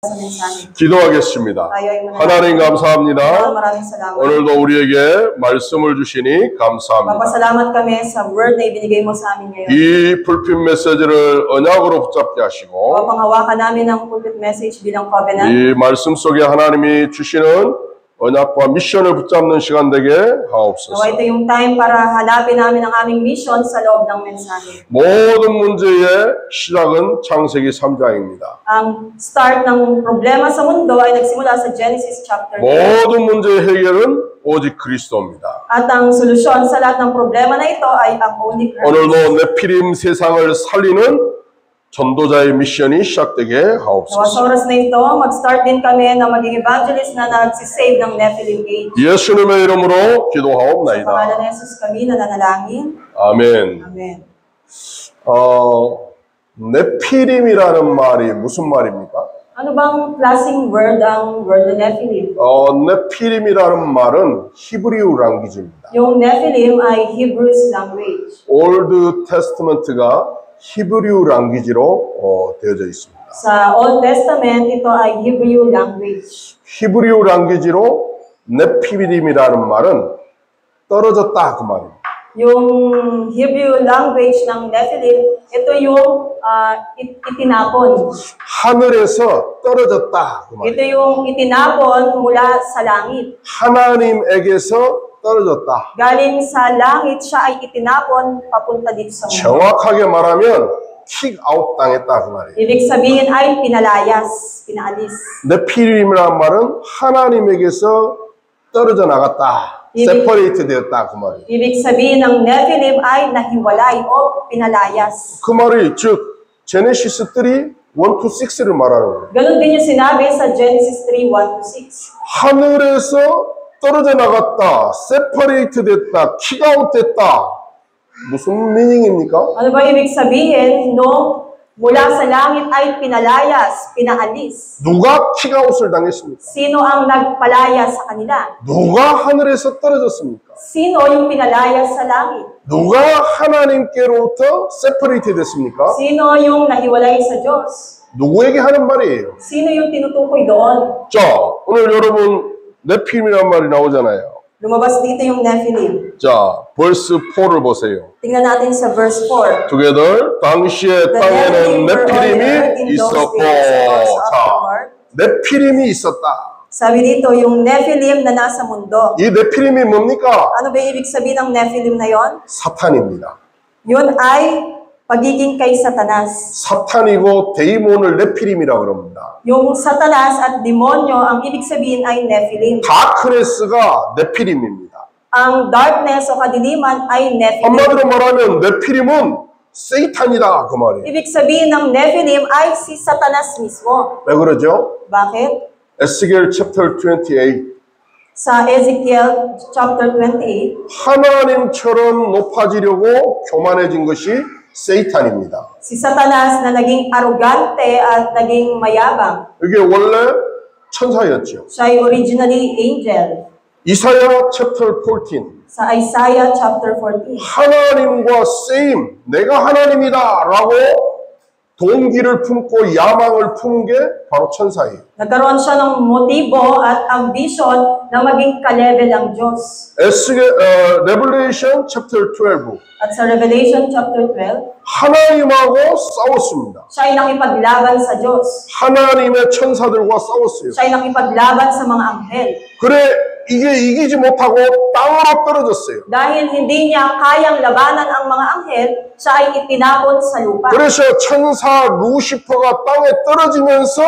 sa mensahe. 기도하겠습니다. 하나님 감사합니다. 오늘도 우리에게 말씀을 주시니 감사합니다. Magpasalamat kami sa word na ibinigay mo sa amin ngayon. 이 불빛 메시지를 언약으로 붙잡게 하시고 Panghawakan namin ang pulpit message bilang covenant. 이 말씀 속에 하나님이 주시는 언약과 미션을 붙잡는 시간 되게 하옵소서. Ito yung time para hanapin namin ang aming mission sa loob ng mensahe. 모든 문제의 시작은 창세기 3장입니다. Ang start ng problema sa mundo ay nagsimula sa Genesis chapter 1. 모든 문제의 해결은 오직 그리스도입니다. At ang solusyon sa lahat ng problema na ito ay ang only Christ. 오늘도 네피림 세상을 살리는 전도자의 미션이 시작되게 하옵소서. Sa oras na ito, mag-start din kami na maging evangelist na nagsisave ng Nephilim age. 예수님의 이름으로 Sa 기도하옵나이다. pangalan ni Jesus kami nananalangin. 아멘. Amen. 네피림이라는 말이 무슨 말입니까? Ano bang klaseng word ang word na Nephilim? 네피림이라는 말은 히브리어 랑귀지입니다. Yung Nephilim ay Hebrews language. 올드 테스트먼트가 히브리어 랑귀지로 되어져 있습니다. Sa Old Testament, ito ay Hebrew language. 히브리어 랑귀지로 네피림이라는 말은 떨어졌다 그 말입니다. Yung Hebrew language ng Nephilim, ito yung itinapon. 하늘에서 떨어졌다 그 Ito 말입니다. yung itinapon mula sa langit. 하나님에게서 떨어졌다. Galing sa langit, siya ay itinapon papunta dito sa mundo. 정확하게 말하면 킥아웃 당했다 그 말이에요. Ibig sabihin ay pinalayas, pinaalis. 네피림이라는 말은 하나님에게서 떨어져 나갔다. 세퍼레이트 되었다 그 말이에요. Ibig sabihin ng Nephilim ay nahiwalay o pinalayas. 그 말이 즉 제네시스 3, 1-6를 말하는 거예요. Ganon din yung sinabi sa Genesis 3, 1-6. 하늘에서 떨어져 나갔다. 세퍼레이트 됐다. 킥아웃 됐다. 무슨 미닝입니까? Ano ba ibig sabihin nung mula sa langit ay pinalayas, pinaalis? 누가 킥아웃을 당했습니까? Sino ang nagpalayas sa kanila? 누가 하늘에서 떨어졌습니까? Sino yung pinalayas sa langit? 누가 하나님께로부터 세퍼레이트 됐습니까? Sino yung nahiwalay sa Diyos? 누구에게 하는 말이에요? Sino yung tinutukoy doon? 자, 오늘 여러분 네피림이란 말이 나오잖아요. Lumabas dito yung Nephilim. 자, 벌스 4를 보세요. Tingnan natin sa verse 4. Together, 당시에 땅에는 네피림이 있었고, 자, 네피림이 있었다. Sabi dito, yung Nephilim na nasa mundo. 이 네피림이 뭡니까? Ano ba ibig sabihin ng Nephilim na yon? 사탄입니다. Yun ay pagiging kay Satanas. 사탄이고 데이몬을 네피림이라고 그럽니다. Yung Satanas at demonyo, ang ibig sabihin ay Nephilim. 다크네스가 네피림입니다. Ang darkness o kadiliman ay Nephilim. 한마디로 말하면 네피림은 세이탄이다 그 말이에요. Ibig sabihin ng Nephilim ay si Satanas mismo. 왜 그러죠? Bakit? 에스겔 chapter 28 Sa Ezekiel chapter 28, 하나님처럼 높아지려고 교만해진 것이 세이탄입니다. si Satanas na naging arrogante at naging mayabang. 이게 원래 천사였죠. Siya ay originally angel. 이사야 chapter 14 Sa Isaiah chapter 14. 하나님과 세임 내가 하나님이다 라고 동기를 품고 야망을 품은 게 바로 천사예요. Nagkaroon siya ng motibo at ambition na maging ka-level ang Diyos. Revelation chapter 12 At sa Revelation chapter 12, 하나님하고 싸웠습니다. siya ay nakipaglaban sa Diyos. 하나님의 천사들과 싸웠어요. Siya ay nakipaglaban sa mga anghel. 그래 이게 이기지 못하고 땅으로 떨어졌어요. Dahil hindi niya kayang labanan ang mga anghel, siya ay itinapon sa lupa. 그래서 천사 루시퍼가 땅에 떨어지면서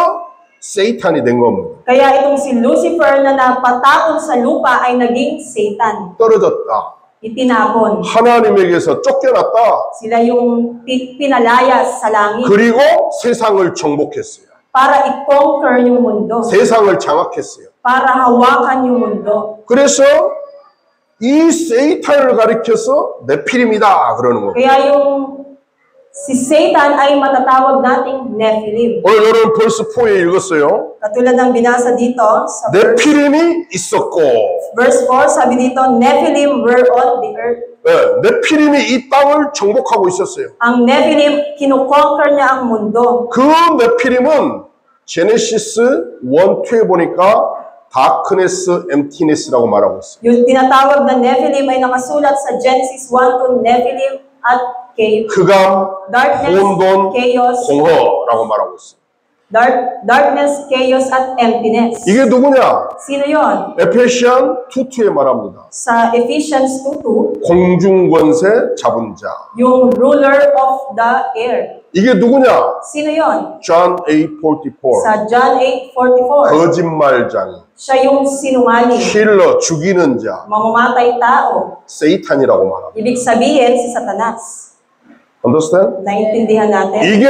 세이탄이 된 겁니다. Kaya itong si Lucifer na napatapon sa lupa ay naging Satan. 떨어졌다. Itinapon. 하나님에게서 쫓겨났다. Sila yung pinalayas sa langit 그리고 세상을 정복했어요. para i-conquer yung mundo. 세상을 장악했어요. Para hawakan yung mundo. 그래서 이 세이탄을 가리켜서 네피림이다 그러는 겁니다. Kaya yung si Satan ay matatawag nating Nephilim. 오늘 여러분 벌스 4에 읽었어요. Katulad ng binasa dito sa 네피림이 있었고 verse 4, sabi dito, Nephilim were on the earth. 네, 네피림이 이 땅을 정복하고 있었어요. Ang Nephilim, kinukonquer niya ang mundo. 그 네피림은 제네시스 1, 2에 보니까 darkness, emptiness라고 말하고 있어요. Yung tinatawag na Nephilim ay nakasulat sa Genesis 1 to Nephilim at chaos. 흑암, Darkness, 혼돈, chaos, 공허라고 말하고 있어요. darkness, chaos, at emptiness. 이게 누구냐? Sino yon? 에페시안 2:2에 말합니다. Sa Ephesians 2:2, 공중권세 잡은 자. yung ruler of the air. 이게 누구냐? Sino yon? John 8:44. Sa John 8:44, 거짓말장이, siya yung sinungaling, 킬러, 죽이는 자, mamamatay tao. 세이탄이라고 말합니다. Ibig sabihin, si Satanas. Understand? Naintindihan natin? 이게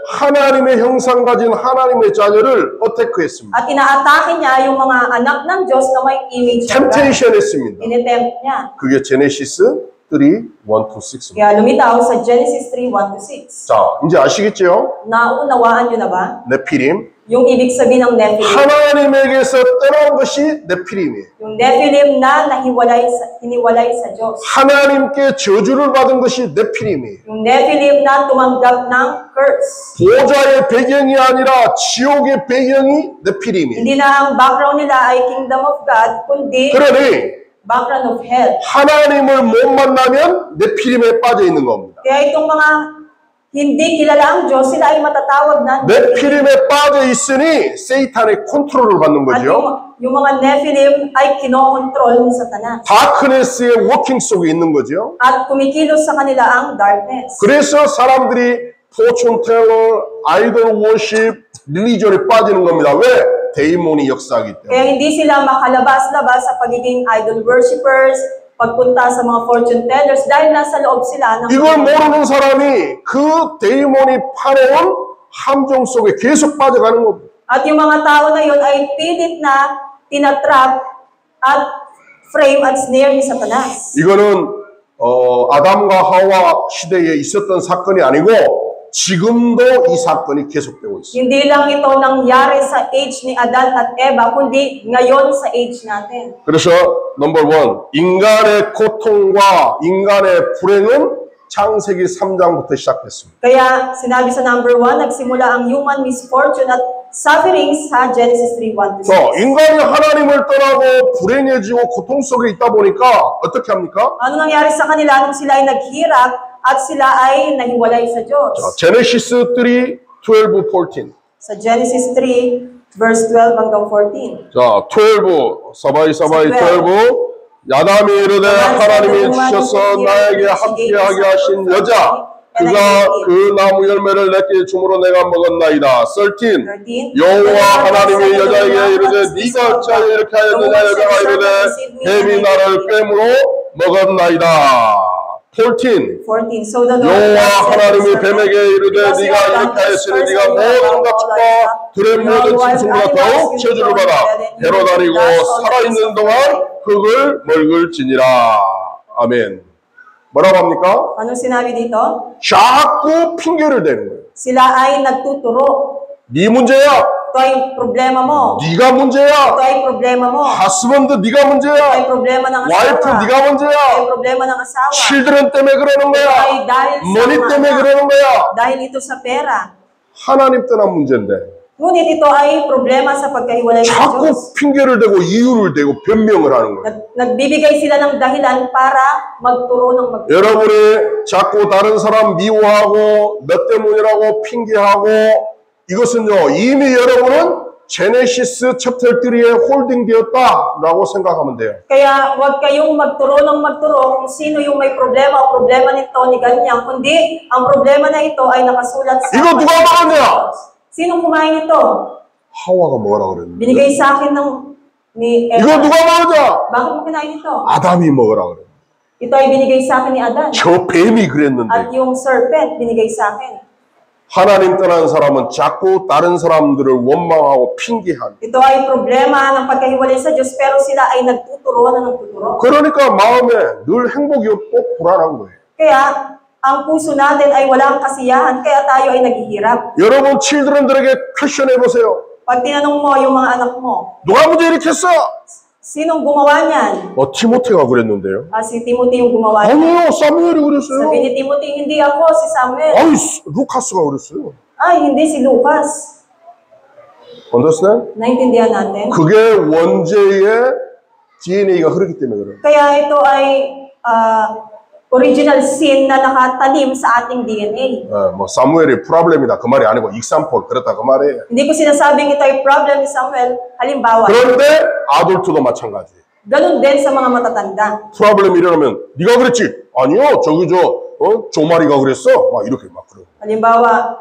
하나님의 형상 가진 하나님의 자녀를 어태크했습니다. At inaatake niya yung mga anak ng Diyos na may image ng God. 템테이션 했습니다. Inetempt niya. 그게 제네시스 3, 1-6입니다. Kaya lumitaw sa Genesis 3:1-6. 자, 이제 아시겠죠? Naunawaan nyo na ba? 네피림. Yung ibig sabihin ng Nephilim. 하나님에게서 떠난 것이 네피림이에요. Yung Nephilim na hiniwalay sa Diyos. 하나님께 저주를 받은 것이 네피림이에요. Yung Nephilim na tumanggap ng curse. 보좌의 배경이 아니라 지옥의 배경이 네피림이에요. Hindi na ang background nila ay Kingdom of God, kundi 그러니 background of hell. 하나님을 못 만나면 네피림에 빠져 있는 겁니다. Kaya itong mga hindi kilala ang Diyos, sila ay matatawag na 네피림에 빠져 있으니 세이탄의 컨트롤을 받는 At 거죠. yung mga Nephilim ay kinokontrol ni Satanas. 다크네스의 워킹 속에 있는 거죠. At kumikilos sa kanila ang darkness. 그래서 사람들이 포춘 텔러, 아이돌 워십, 릴리전에 빠지는 겁니다. 왜? 데이몬이 역사하기 때문에. Kaya hindi sila makalabas-labas sa pagiging idol worshippers, pagpunta sa mga fortune tellers, dahil nasa loob sila ng... 이걸 모르는 사람이 그 데이몬이 파놓은 함정 속에 계속 빠져가는 겁니다. At yung mga tao na yun ay pilit na tinatrap at frame at snare ni Satanas. 이거는 아담과 하와 시대에 있었던 사건이 아니고 지금도 이 사건이 계속되고 있습니다. Hindi lang ito nangyari sa age ni Adan at Eva, kundi ngayon sa age natin. 그래서 넘버 원, 인간의 고통과 인간의 불행은 창세기 3장부터 시작됐습니다. Kaya sinabi sa number 1, nagsimula ang human misfortune at sufferings sa Genesis 3:1-6. 인간이 하나님을 떠나고 불행해지고 고통 속에 있다 보니까 어떻게 합니까? Ano nangyari sa kanila nung sila ay naghirap at sila ay nahiwalay sa Diyos? 제네시스 3, 12, 14. Sa Genesis 3, verse 12 hanggang 14. 자, 12, 사바이 12. 야담이 이르되 하나님이 주셔서 나에게 함께하게 하신 여자 그가 그 나무 열매를 내게 주므로 내가 먹었나이다. 13. 여호와 하나님이 여자에게 이르되 네가 어찌하여 이렇게 하였느냐. 여자가 이르되 뱀이 나를 꿰므로 먹었나이다. 14. So the Lord 여호와 said 하나님이 to the 뱀에게 이르되 네가 이렇게 하였으니 네가 모든 가축과 들의 모든 짐승과 더욱 저주를 받아 배로 다니고 살아있는 동안 흙을 먹을지니라. 아멘. 뭐라고 합니까? Anong sinabi dito? 자꾸 핑계를 대는 거예요. Sila ay nagtuturo. 네 문제야. Ito ay problema mo. 네가 문제야. Ito ay problema mo. 하스번드 네가 Ito ay 문제야. problema ng 와이프 asawa. 네가 Ito ay 문제야. problema ng asawa. 칠드런 때문에 그러는 Ito 거야. ay dahil sa 머니 mga 때문에 anak. 그러는 거야. Dahil ito sa pera. 하나님 떠난 문제인데 Ngunit ito ay problema sa pagkahiwalay ng Diyos. 자꾸 핑계를 대고 이유를 대고 변명을 하는 거예요. Nagbibigay sila ng dahilan para magturo ng magturo. 여러분이 자꾸 다른 사람 미워하고 너 때문이라고 핑계하고 이것은요 이미 여러분은 제네시스 챕터 3에 홀딩되었다라고 생각하면 돼요. Kaya huwag kayong magturo ng magturo kung sino yung may problema o problema nito ni ganyan, kundi ang problema na ito ay nakasulat sa... 이거 누가 먹었냐? Sinong kumain ito? 하와가 먹으라 그랬는데. Binigay sa akin ni Eva. 이거 누가 먹었냐? Bakit mo kinain ito? 아담이 먹으라 그래. Ito ay binigay sa akin ni Adan. 저 뱀이 At 그랬는데 yung serpent, binigay sa akin. 하나님 떠난 사람은 자꾸 다른 사람들을 원망하고 핑계하는. Ito ay problema ng pagkahiwalay sa Diyos, pero sila ay nagtuturo na nagtuturo. 그러니까 마음에 늘 행복이 없고 불안한 거예요. Kaya, ang puso natin ay walang kasiyahan, kaya tayo ay naghihirap. 여러분 칠드런들에게 퀘션 해보세요. Pag tinanong mo yung mga anak mo, 누가 문제 일으켰어? sinong gumawa niyan? 티모테가 그랬는데요. Si Timothy yung gumawa niyan. 아니요, 사무엘이 그랬어요. Sabi ni Timothy, hindi ako, si Samuel. 아니, 루카스가 그랬어요. Ay, hindi si Lucas. Understand? Naintindihan natin? 그게 원죄의 DNA가 흐르기 때문에 그래요. Kaya ito ay original sin na nakatanim sa ating DNA. 뭐 사무엘이 프로블렘이다 그 말이 아니고 example 그렇다 그 말이에요. Hindi ko sinasabing ito ay problem ni Samuel. Halimbawa, 그런데 아돌트도 마찬가지. ganun din sa mga matatanda. 프로블렘이 일어나면 네가 그랬지? 아니요 저기 조마리가 그랬어? 막 이렇게 막 그러고. Halimbawa,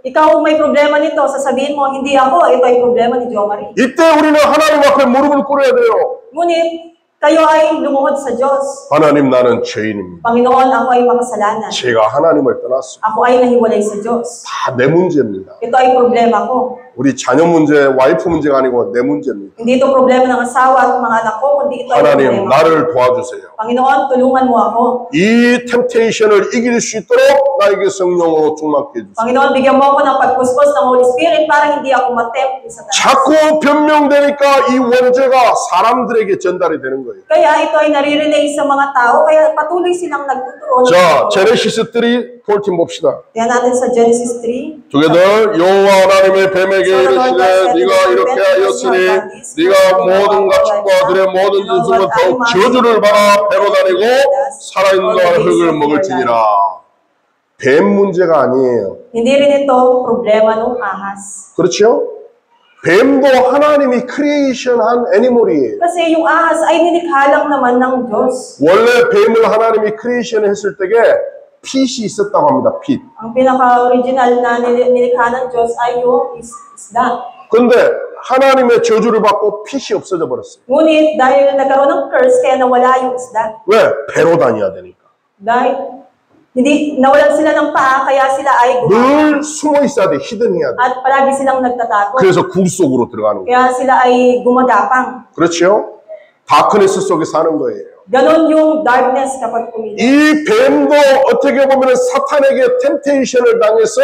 ikaw may problema nito, sasabihin mo, hindi ako, ito ay problema ni Jo Marie. 이때 우리는 하나님 앞에 무릎을 꿇어야 돼요. Ngunit, kayo ay lumuhod sa Diyos. 하나님 나는 죄인입니다. Panginoon, ako ay makasalanan. 제가 하나님을 떠났습니다. Ako ay nahiwalay sa Diyos. 다 내 문제입니다. Ito ay problema ko. 우리 자녀 문제, 와이프 문제가 아니고 내 문제입니다. Hindi ito problema ng asawa at mga anak ko, kundi ito ay 하나님 problema. 나를 도와주세요. Panginoon, tulungan mo ako. 이 템테이션을 이길 수 있도록 나에게 성령으로 충만케 해주세요. Panginoon, bigyan mo ako ng pagpuspos ng Holy Spirit para hindi ako matempt ni Satanas. 자꾸 변명되니까 이 원죄가 사람들에게 전달이 되는 거예요. Kaya ito ay nare-relay sa mga tao, kaya patuloy silang nagtuturo. 자, 제네시스 3, 14 봅시다. Tingnan natin sa Genesis 3. 주께서 여호와 하나님의 뱀에게 이르시되 네가 이렇게 하였으니 네가 모든 가축과 들의 모든 짐승은 더욱 저주를 받아 배로 다니고 살아있는 동안 흙을 먹을지니라. 뱀 문제가 아니에요. Hindi rin ito problema ng ahas. 그렇죠? 뱀도 하나님이 크리에이션한 애니멀이에요. Kasi yung ahas ay nilikha lang naman ng Diyos. 원래 뱀을 하나님이 크리에이션 했을 때에 핏이 있었다고 합니다. 핏. Ang pinaka-original na nilikha ng Diyos ay yung isda. 근데 하나님의 저주를 받고 핏이 없어져 버렸어요. Ngunit dahil nagkaroon ng curse, kaya nawala yung isda. 왜? 배로 다녀야 되니까. Dahil hindi nawalan sila ng paa, kaya sila ay 늘 숨어 있어야 돼. 히든해야 돼. at palagi silang nagtatakot. 그래서 굴 속으로 들어가는 거예요. Kaya sila ay gumagapang. 그렇죠? 다크네스 속에 사는 거예요. Ganon yung darkness kapag pumili. 이 뱀도 어떻게 보면 사탄에게 템테이션을 당해서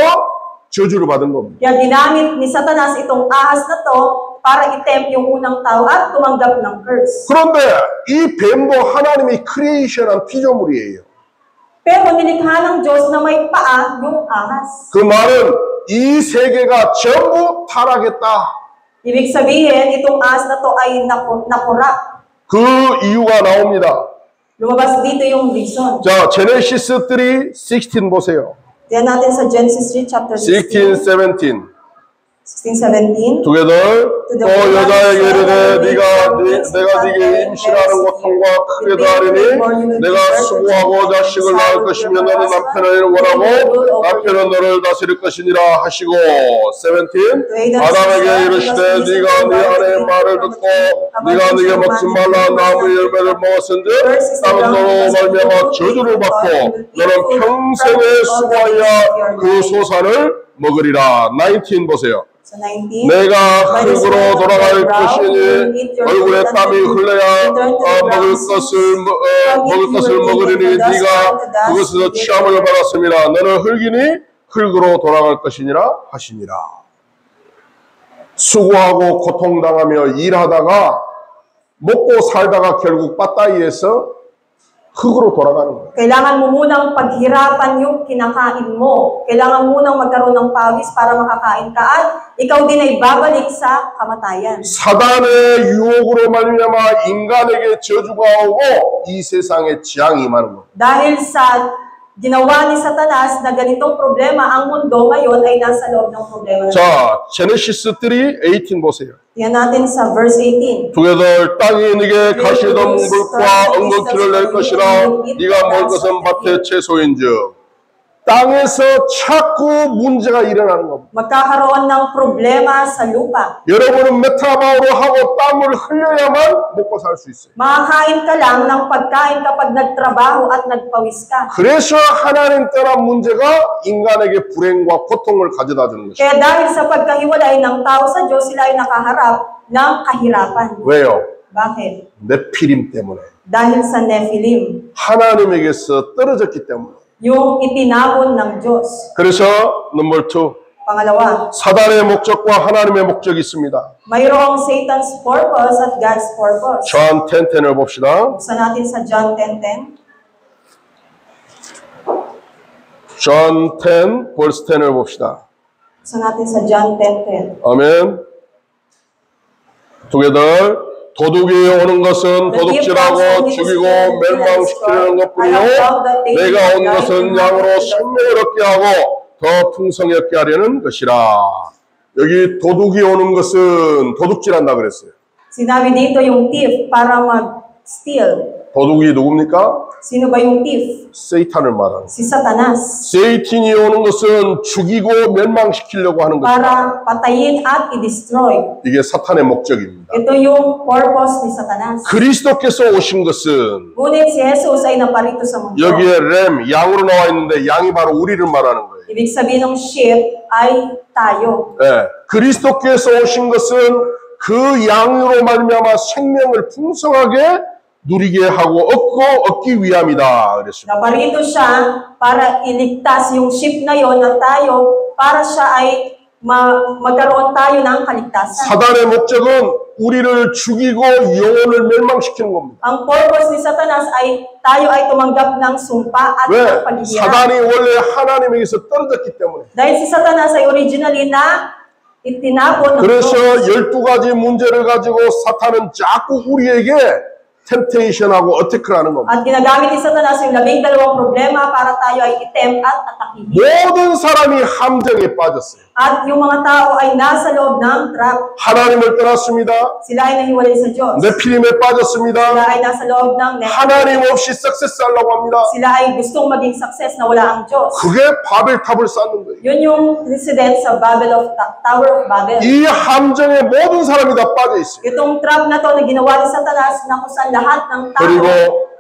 저주를 받은 겁니다. Kaya ginamit ni Satanas itong ahas na to para i-tempt yung unang tao at tumanggap ng curse. 그런데 이 뱀도 하나님이 크리에이션한 피조물이에요. Pero nilikha ng Diyos na may paa yung ahas. 그 말은 이 세계가 전부 타락했다. Ibig sabihin, itong ahas na to ay nakura. 그 이유가 나옵니다. Lumabas dito yung reason. 자, 제네시스 3, 16 보세요. Diyan natin sa Genesis 3, chapter 16, 16, 17. 17. 두개들 또 여자에게 이르되 내가 네게 임신하는 고통과 크게 다하리니 내가 수고하고 자식을 낳을 것이며 너는 남편을 원하고 남편은 너를 다스릴 것이니라 하시고 17 아담에게 이르시되 네가 네 아내의 말을 듣고 네가 네게 먹지 말라 나무 열매를 먹었은즉 땅은 너로 말미암아 저주를 받고 너는 평생에 수고하여 그 소산을 먹으리라. 19 보세요. So 19. 내가 흙으로 돌아갈 것이니 얼굴에 땀이 흘러야 먹을 것을 먹으리니 네가 그것에서 취함을 받았음이라. 너는 흙이니 흙으로 돌아갈 것이니라 하시니라. 수고하고 고통당하며 일하다가 먹고 살다가 결국 빠따이에서 흙으로 돌아가는 거예요. Kailangan mo munang paghirapan yung kinakain mo. Kailangan munang magkaroon ng pawis para makakain ka at ikaw din ay babalik sa kamatayan. 사단의 유혹으로 말미암아 인간에게 저주가 오고 이 세상에 재앙이 임하는 겁니다. Dahil sa ginawa ni Satanas na ganitong problema, ang mundo ngayon ay nasa loob ng problema. 자, 제네시스 3, 18 보세요. Yan natin sa verse 18. 두개들 땅이 네게 가시던 물과 엉겅퀴를 낼 것이라 네가 먹을 것은 밭의 채소인즉 땅에서 자꾸 문제가 일어나는 겁니다. Magkakaroon ng problema sa lupa. 여러분은 메타바우로 하고 땀을 흘려야만 먹고 살 수 있어요. Makakain ka lang ng pagkain kapag nagtrabaho at nagpawis ka. 그래서 하나님 떠난 문제가 인간에게 불행과 고통을 가져다 주는 것입니다. Kaya dahil sa pagkahiwalay ng tao sa Diyos, sila ay nakaharap ng kahirapan. 왜요? Bakit? 네피림 때문에. Dahil sa Nephilim, 하나님에게서 떨어졌기 때문에. yung itinapon ng Diyos. 그래서 넘버 2. Pangalawa, 사단의 목적과 하나님의 목적이 있습니다. mayroong Satan's purpose at God's purpose. John 10:10을 봅시다. Buksan natin sa John 10:10. John 10, verse 10을 봅시다. Buksan natin sa John 10:10. 아멘. together. 도둑이 오는 것은 도둑질하고 죽이고 멸망시키려는 것뿐이요 내가 온 것은 양으로 생명을 얻게 하고 더 풍성히 얻게 하려는 것이라. 여기 도둑이 오는 것은 도둑질한다 그랬어요. Sinabi dito yung thief para mag-steal. 도둑이 누굽니까? Sino ba yung thief? 세이탄을 말하는. Si Satanas. 세이탄이 오는 것은 죽이고 멸망시키려고 하는 것이다. Para patayin at i-destroy. 이게 사탄의 목적입니다. Ito yung purpose ni Satanas. 그리스도께서 오신 것은 Ngunit si Jesus ay naparito sa mundo. 여기에 램, 양으로 나와 있는데 양이 바로 우리를 말하는 거예요. Ibig sabihin ng sheep ay tayo. 네, 그리스도께서 오신 것은 그 양으로 말미암아 생명을 풍성하게 누리게 하고 얻기 위함이다 그랬습니다. Naparito siya para iligtas yung sheep na yon na tayo para siya ay magkaroon tayo ng kaligtasan. 사단의 목적은 우리를 죽이고 영혼을 멸망시키는 겁니다. Ang purpose ni Satanas ay tayo ay tumanggap ng sumpa at 왜? ng paghihirap. 사단이 원래 하나님에게서 떨어졌기 때문에. Dahil si Satanas ay originally na itinapon ng 그래서 Diyos. 12가지 문제를 가지고 사탄은 자꾸 우리에게 temptation하고 어택을 하는 겁니다. At ginagamit ni Satanas yung 12 problema para tayo ay itempt at atakihin. 모든 사람이 함정에 빠졌어요. At yung mga tao ay nasa loob ng trap. 하나님을 떠났습니다. Sila ay nahiwalay sa Diyos. 네피림에 빠졌습니다. Sila ay nasa loob ng Nephilim. 하나님 없이 सक्세스 하려고 합니다. Sila ay gustong maging success na wala ang Diyos. 그게 바벨탑을 쌓는 거예요. Yun yung incident sa Tower of Babel. 이 함정에 모든 사람이 다 빠져 있어요. Itong trap na to na ginawa ni Satanas na kung saan lahat ng tao 그리고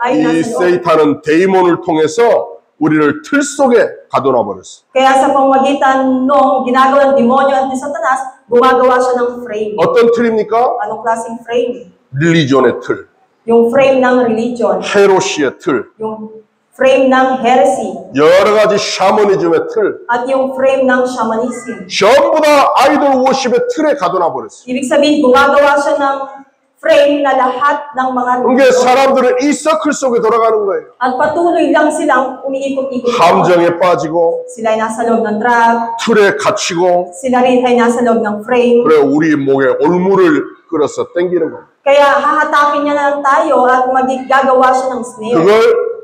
ay 이 nasa loob. 세이탄은 데이몬을 통해서 우리를 틀 속에 가둬놔 버렸어요. Kaya sa pamamagitan nung ginagawa ng demonyo at ni Satanas, gumagawa siya ng frame. 어떤 틀입니까? Anong klaseng frame? 릴리존의 틀, Yung frame ng religion. 헤로시의 틀, Yung frame ng heresy. 여러 가지 샤머니즘의 틀, At yung frame ng shamanism. 전부 다 아이돌 워십의 틀에 가둬놔 버렸어요. Ibig sabihin, gumagawa siya ng frame na lahat ng mga 그게 사람들은 이 서클 속에 돌아가는 거예요. at patuloy lang silang umiikot-ikot. 함정에 빠지고 Sila ay nasa loob ng trap. 틀에 갇히고 Sila rin ay nasa loob ng frame. 그래 우리 목에 올무를 끌어서 당기는 겁니다. Kaya hahatakin niya na lang tayo at gagawa siya ng snare. 그걸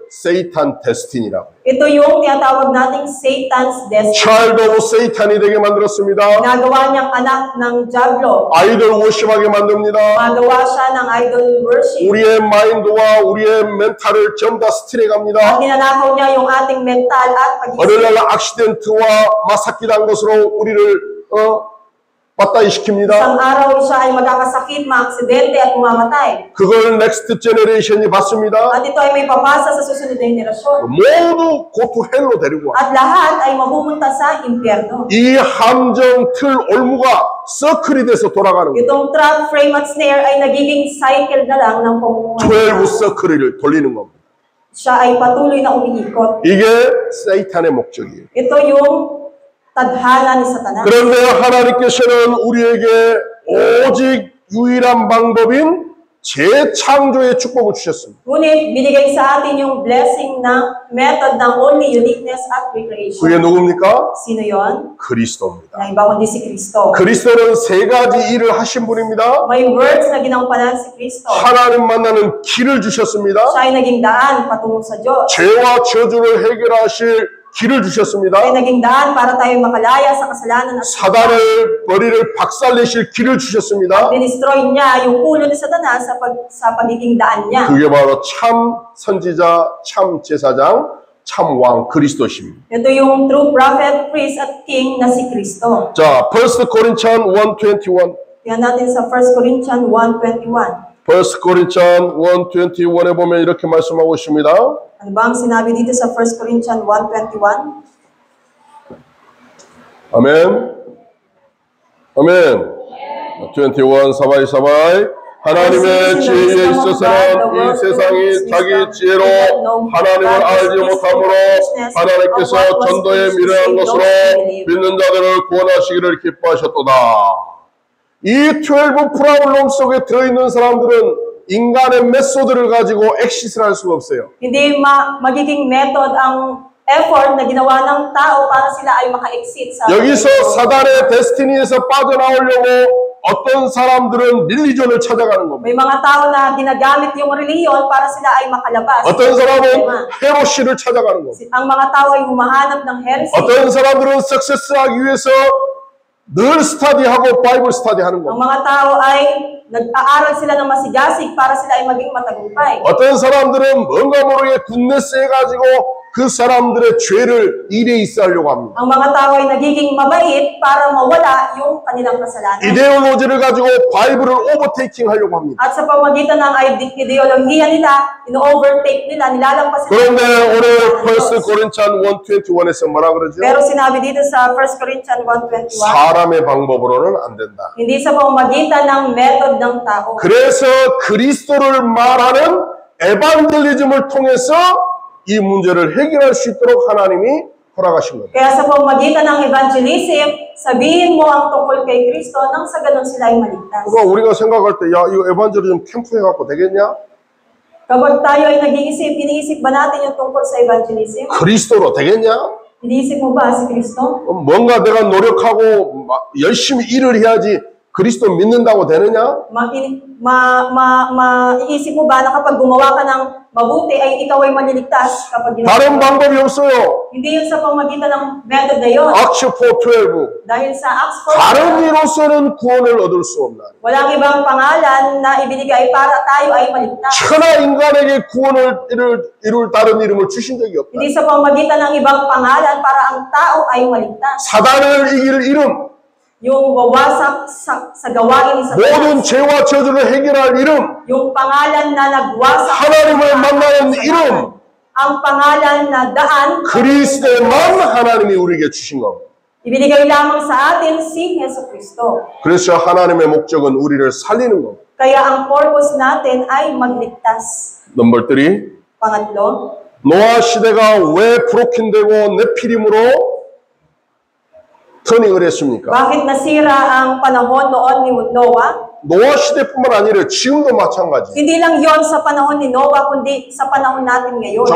세이탄 데스티니라고. Ito yung tinatawag nating Satan's destiny. 차일드 오브 세이탄이 되게 만들었습니다. Nagawa niyang anak ng Diablo. 아이돌 워십하게 만듭니다. Magawa siya ng idol worship. 우리의 마인드와 우리의 멘탈을 전부 다 스틸해 At 갑니다. ninanakaw niya yung ating mental at 어느 pag-isip. 날 악시덴트와 마사키란 것으로 우리를 맞다이 시킵니다. Isang araw siya ay magkakasakit, maaksidente at mamamatay. 그걸 넥스트 제너레이션이 받습니다. At ito ay may papasa sa susunod na henerasyon. 모두 고투 헬로 데리고 와. At lahat ay mapupunta sa impyerno. 이 함정 틀 올무가 서클이 돼서 돌아가는 거예요. Itong trap, frame at snare ay nagiging cycle na lang ng pamumuhay. 12 서클을 돌리는 겁니다. Siya ay patuloy na umiikot. 이게 세이탄의 목적이에요. Ito yung tadhana ni Satanas. 그런데 하나님께서는 우리에게 오직 유일한 방법인 재창조의 축복을 주셨습니다. Ngunit binigay sa atin yung blessing na method ng only uniqueness at 그게 recreation. 누굽니까? Sino yon? 그리스도입니다. Na iba kundi si Kristo. 그리스도는 세 가지 일을 하신 분입니다. May works na ginampanan si Kristo. 하나님 만나는 길을 주셨습니다. Siya ay naging daan patungo sa Diyos. 죄와 저주를 해결하실 길을 주셨습니다. Siya ay naging daan para tayo makalaya sa kasalanan at 사단을 머리를 박살내실 길을 주셨습니다. dinestroy niya yung ulo ni Satanas sa pagiging daan niya. 그게 바로 참 선지자, 참 제사장, 참 왕 그리스도십니다. Ito yung true prophet, priest at king na si Kristo. 자, 1 Corinthians 1:21. Tingnan natin sa 1 Corinthians 1:21. 1 Corinthians 1:21에 보면 이렇게 말씀하고 있습니다. Ano ba ang sinabi dito sa 1 Corinthians 1:21? 아멘. 아멘. 21 사바이 하나님의 지혜에 있어서는 이 세상이 자기 지혜로 하나님을 알지 못함으로 하나님께서 전도에 미련한 것으로 믿는 자들을 구원하시기를 기뻐하셨도다. 이 12 프라블럼 속에 들어있는 사람들은 인간의 메소드를 가지고 엑시스를 할 수가 없어요. Hindi magiging method ang effort na ginawa ng tao para sila ay maka-exit sa 여기서 사단의 데스티니에서 빠져나오려고 어떤 사람들은 릴리전을 찾아가는 겁니다. May mga tao na ginagamit yung relihiyon para sila ay makalabas. 어떤 사람은 헤로시를 찾아가는 겁니다. Ang mga tao ay humahanap ng heresy. 어떤 사람들은 석세스하기 위해서 늘 스터디하고 바이블 스터디하는 Ang 겁니다. mga tao ay nag-aaral sila ng masigasig para sila ay maging matagumpay. 어떤 사람들은 뭔가 모르게 굿네스 해가지고 그 사람들의 죄를 이레이스 하려고 합니다. Ang mga tao ay nagiging mabait para mawala yung kanilang kasalanan. 이데올로지를 가지고 바이블을 오버테이킹 하려고 합니다. At sa pamagitan ng ideolohiya nila, ino-overtake nila, nilalampas nila. 그런데 오늘 1 Corinthians 1:21에서 뭐라 그러죠? Pero sinabi dito sa 1 Corinthians 1:21, 사람의 방법으로는 안 된다. hindi sa pamamagitan ng method ng tao. 그래서 그리스도를 말하는 에반젤리즘을 통해서 이 문제를 해결할 수 있도록 하나님이 허락하신 겁니다. Kaya sa pamamagitan ng evangelism, sabihin mo ang tungkol kay Kristo nang sa ganun sila ay maligtas. 그러니까 우리가 생각할 때, 야, 이거 에반젤리즘 캠프 해갖고 되겠냐? Kapag tayo ay iniisip ba natin yung tungkol sa evangelism? 그리스도로 되겠냐? Iniisip mo ba si Kristo? 뭔가 내가 노력하고 열심히 일을 해야지 그리스도 믿는다고 되느냐? Iisip mo ba na kapag gumawa ka ng mabuti ay ikaw ay maliligtas kapag 다른 방법이 없어요. Hindi yun sa pamagitan ng method na yun. Acts 4:12. Dahil sa Acts 4, 다른 이로서는 구원을 얻을 수 없나. walang ibang pangalan na ibinigay para tayo ay maligtas. 천하 인간에게 구원을 이룰 다른 이름을 주신 적이 없다. Hindi sa pamagitan ng ibang pangalan para ang tao ay maligtas. 사단을 이길 이름, Yung wawasak sa gawain ni 모든 Satanas. 죄와 저주를 해결할 이름, Yung pangalan na nagwasak 하나님을 만나는 sa 이름, ang pangalan na daan, 그리스도만 하나님이 우리에게 주신 겁니다. ibinigay lamang sa atin si Yesu Kristo. 그래서 하나님의 목적은 우리를 살리는 겁니다. Kaya ang purpose natin ay magligtas. 넘버 3. Pangatlo, 노아 시대가 왜 브로킹되고 네피림으로 터닝을 했습니까? bakit nasira ang panahon noon ni Noah? 노아 시대뿐만 아니라 지금도 마찬가지. Hindi lang yon sa panahon ni Noah, kundi sa panahon natin ngayon. 저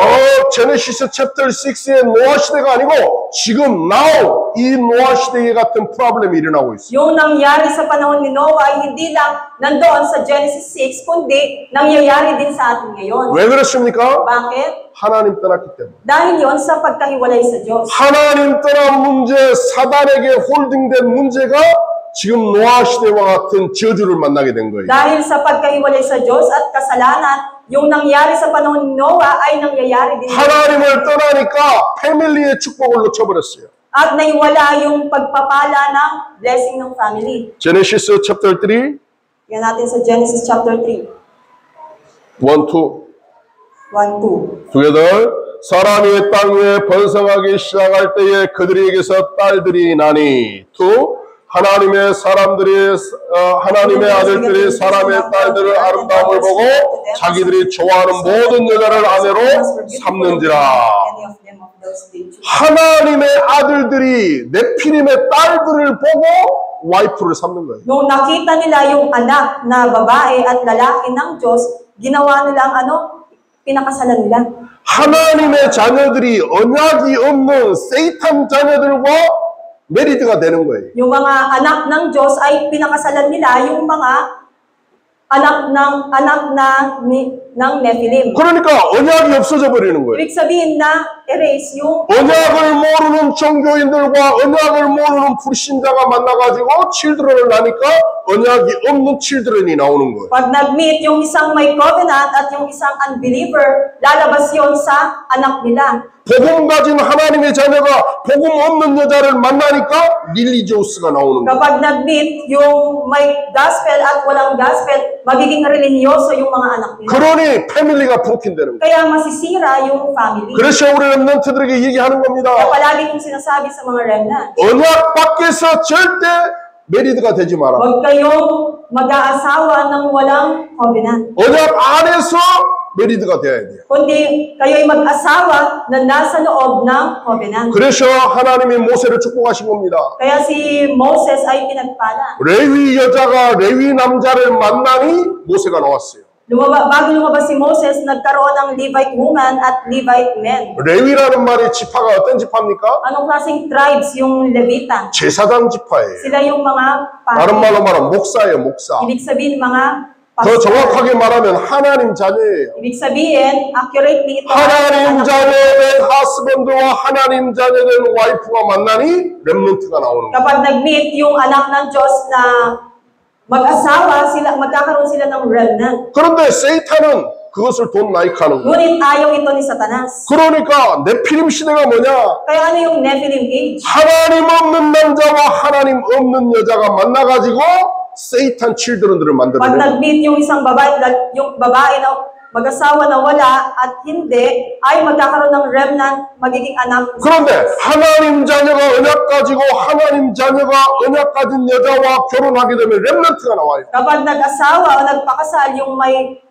제네시스 챕터 6의 노아 시대가 아니고 지금 now 이 노아 시대 같은 프로블렘이 일어나고 있어요. Yung nangyari sa panahon ni Noah ay hindi lang nandoon sa Genesis 6, kundi nangyayari din sa atin ngayon. 왜 그렇습니까? Bakit? 하나님 떠났기 때문에. Dahil yon sa pagkahiwalay sa Diyos. 하나님 떠난 문제, 사단에게 홀딩된 문제가 지금 노아 시대와 같은 저주를 만나게 된 거예요. Dahil sa pagkahiwalay sa Diyos at kasalanan, yung nangyari sa panahon ni Noah ay nangyayari din. 하나님을 떠나니까 패밀리의 축복을 놓쳐버렸어요. At naiwala yung pagpapala ng blessing ng family. 제네시스 챕터 3, Yan natin sa Genesis chapter 3, 1, 2. 1-2. together. 사람이 땅 위에 번성하기 시작할 때에 그들에게서 딸들이 나니. 2. 하나님의 아들들이 사람의 딸들의 아름다움을 보고 자기들이 좋아하는 모든 여자를 아내로 삼는지라. 하나님의 아들들이 네피림의 딸들을 보고 와이프를 삼는 거예요. Nung nakita nila yung anak na babae at lalaki ng Diyos, ginawa nilang pinakasalan nila. 하나님의 자녀들이 언약이 없는 세이탄 자녀들과 메리드가 되는 거예요. Yung mga anak ng Diyos ay pinakasalan nila yung mga anak ng Nephilim. 그러니까 언약이 없어져 버리는 거예요. Ibig sabihin na erase yung 언약을 모르는 종교인들과 언약을 모르는 불신자가 만나가지고 칠드런을 나니까 언약이 없는 칠드런이 나오는 거예요. pag nag-meet yung isang may covenant at yung isang unbeliever, lalabas yon sa anak nila. 복음 가진 하나님의 자녀가 복음 없는 여자를 만나니까 릴리지오스가 나오는 거예요. Kapag nag-meet yung may gospel at walang gospel, magiging religyoso yung mga anak nila. 그러니 패밀리가 브로킹되는 거예요. Kaya masisira yung family. 그래서 우리 렘넌트들에게 얘기하는 겁니다. Kaya palagi kong sinasabi sa mga remnant, 언약 밖에서 절대 메리드가 되지 마라. huwag kayong mag-aasawa ng walang covenant. 언약 안에서 메리드가 돼야 돼요. Kundi kayo'y mag-asawa na nasa loob ng covenant. 그래서 하나님이 모세를 축복하신 겁니다. Kaya si Moses ay pinagpala. 레위 여자가 레위 남자를 만나니 모세가 나왔어요. Bago lumabas si Moses, nagkaroon ng Levite woman at Levite men. 레위라는 말의 지파가 어떤 지파입니까? Anong klaseng tribes yung Levita? 제사장 지파예요. Sila yung mga 다른 pari. 말로 말하면 목사예요, 목사. Ibig sabihin mga 더 pastor. 정확하게 말하면 하나님 자녀예요. Ibig sabihin, accurately ito. 하나님 자녀된 하스밴드와 하나님 자녀된 와이프가 만나니 렘넌트가 나오는 거예요. Kapag nag-meet yung anak ng Diyos na mag-asawa, magkakaroon sila ng remnant. 그런데 세이탄은 그것을 돈 나이카는 거예요. Ngunit ayaw ito ni Satanas. 그러니까 네피림 시대가 뭐냐? Kaya ano yung Nephilim age? 하나님 없는 남자와 하나님 없는 여자가 만나가지고 세이탄 칠드런들을 Pag 만들어내요. nag-meet yung isang babae, yung babae na mag-asawa na wala at hindi, ay magkakaroon ng remnant, magiging anak. 그런데 하나님 자녀가 언약 가지고 하나님 자녀가 언약 가진 여자와 결혼하게 되면 렘넌트가 나와요. Kapag nag-asawa o nagpakasal, yung may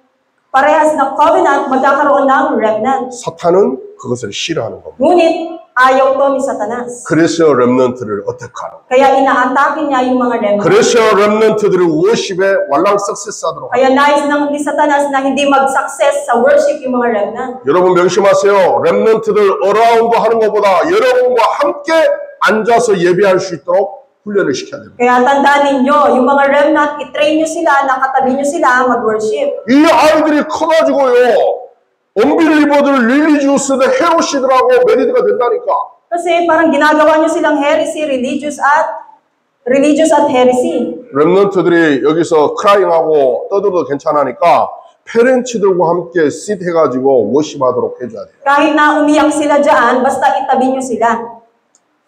parehas ng covenant, magkakaroon ng remnant. 사탄은 그것을 싫어하는 겁니다. Ngunit, ayaw to ni Satanas. 그래서 렘넌트를 어떻게 하는 거예요? Kaya inaatake niya yung mga remnant. 그래서 렘넌트들을 워십에 왈랑 석세스하도록. Kaya nais ng ni Satanas na hindi mag-success sa worship yung mga remnant. 여러분 명심하세요. 렘넌트들 어라운드 하는 것보다 여러분과 함께 앉아서 예배할 수 있도록 훈련을 시켜야 됩니다. Kaya tandaan ninyo, yung mga remnant, i-train nyo sila, nakatabi nyo sila mag-worship. 이 아이들이 커가지고요. 언빌리버들 릴리지우스들 헤로시들하고 메리드가 된다니까. Kasi parang ginagawa nyo silang heresy, religious at heresy. 렘넌트들이 여기서 크라잉하고 떠들어도 괜찮으니까 페렌치들과 함께 씰 해가지고 워십하도록 해줘야 돼요. Kahit na umiyak sila dyan, basta itabi nyo sila.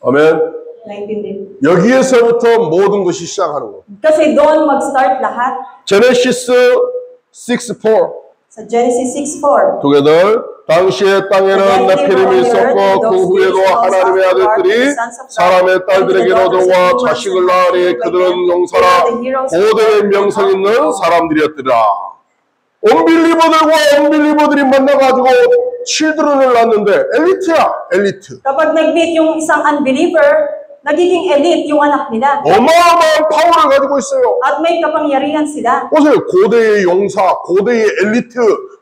아멘. Naintindihan? 여기에서부터 모든 것이 시작하는 거예요. Kasi doon mag-start lahat. 제네시스 6:4 Sa Genesis 6:4. together. 당시의 땅에는 네피림이 있었고 그 후에도 하나님의 아들들이 사람의 딸들에게로 들어와 자식을 낳으니 그들은 용사라 고대의 명성 있는 사람들이었더라. 언빌리버들과 언빌리버들이 만나가지고 칠드런을 낳는데 엘리트야, 엘리트. Kapag nag-meet yung isang unbeliever, nagiging elite yung anak nila. 어마어마한 파워를 가지고 있어요. At may kapangyarihan sila. 보세요. 고대의 용사, 고대의 엘리트,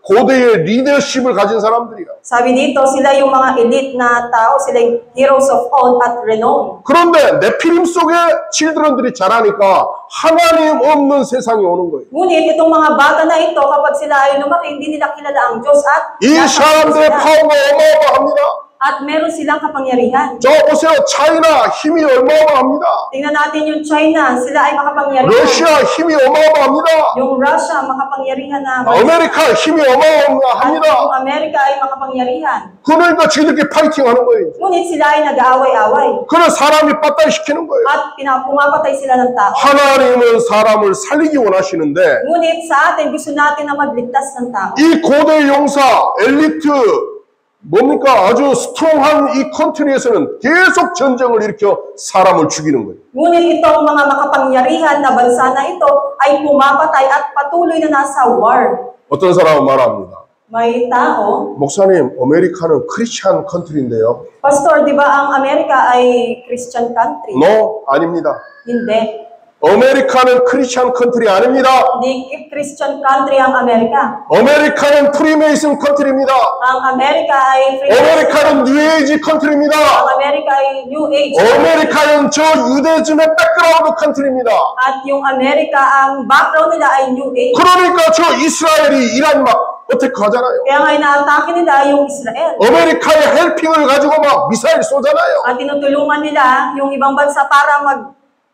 고대의 리더십을 가진 사람들이야. Sabi dito, sila yung mga elite na tao, sila yung heroes of old at renown. 그런데 네피림 속에 칠드런들이 자라니까 하나님 없는 세상이 오는 거예요. Ngunit itong mga bata na ito, kapag sila ay lumaki, hindi nila kilala ang Diyos at 이 사람들의 파워가 어마어마합니다. at meron silang kapangyarihan. 저 보세요. 차이나 힘이 어마어마합니다. Tingnan natin yung China, sila ay makapangyarihan. 러시아 힘이 어마어마합니다. Yung Russia, makapangyarihan na. 아메리카 힘이 At yung 어마어마합니다. Amerika ay makapangyarihan. 그러니까 지들끼리 파이팅하는 거예요. Ngunit sila ay nag-aaway-away. 그런 사람이 빠따이 시키는 거예요. At pumapatay sila ng tao. 하나님은 사람을 살리기 원하시는데 Ngunit sa atin, gusto natin na magligtas ng tao. 이 고대 용사, 엘리트 뭡니까? 아주 스트롱한 이 컨트리에서는 계속 전쟁을 일으켜 사람을 죽이는 거예요. Ngunit itong mga makapangyarihan na bansa na ito ay pumapatay at patuloy na nasa war. 어떤 사람은 말합니다. May tao, 목사님, 아메리카는 크리스찬 컨트리인데요. Pastor, di ba ang Amerika ay Christian country? No, 아닙니다. Hindi. 아메리카는 크리스찬 컨트리 아닙니다. Hindi Christian country ang Amerika. 아메리카는 프리메이슨 컨트리입니다. Ang Amerika ay free. 아메리카는 뉴에이지 컨트리입니다. Ang Amerika ay New Age. 아메리카는 저 유대즘의 백그라운드 컨트리입니다. At yung Amerika, ang background nila ay New Age. 그러니까 저 이스라엘이 이란 막 어택 하잖아요. Kaya nga inaatake nila yung Israel. 아메리카의 헬핑을 가지고 막 미사일 쏘잖아요. At tinutulungan nila yung ibang bansa para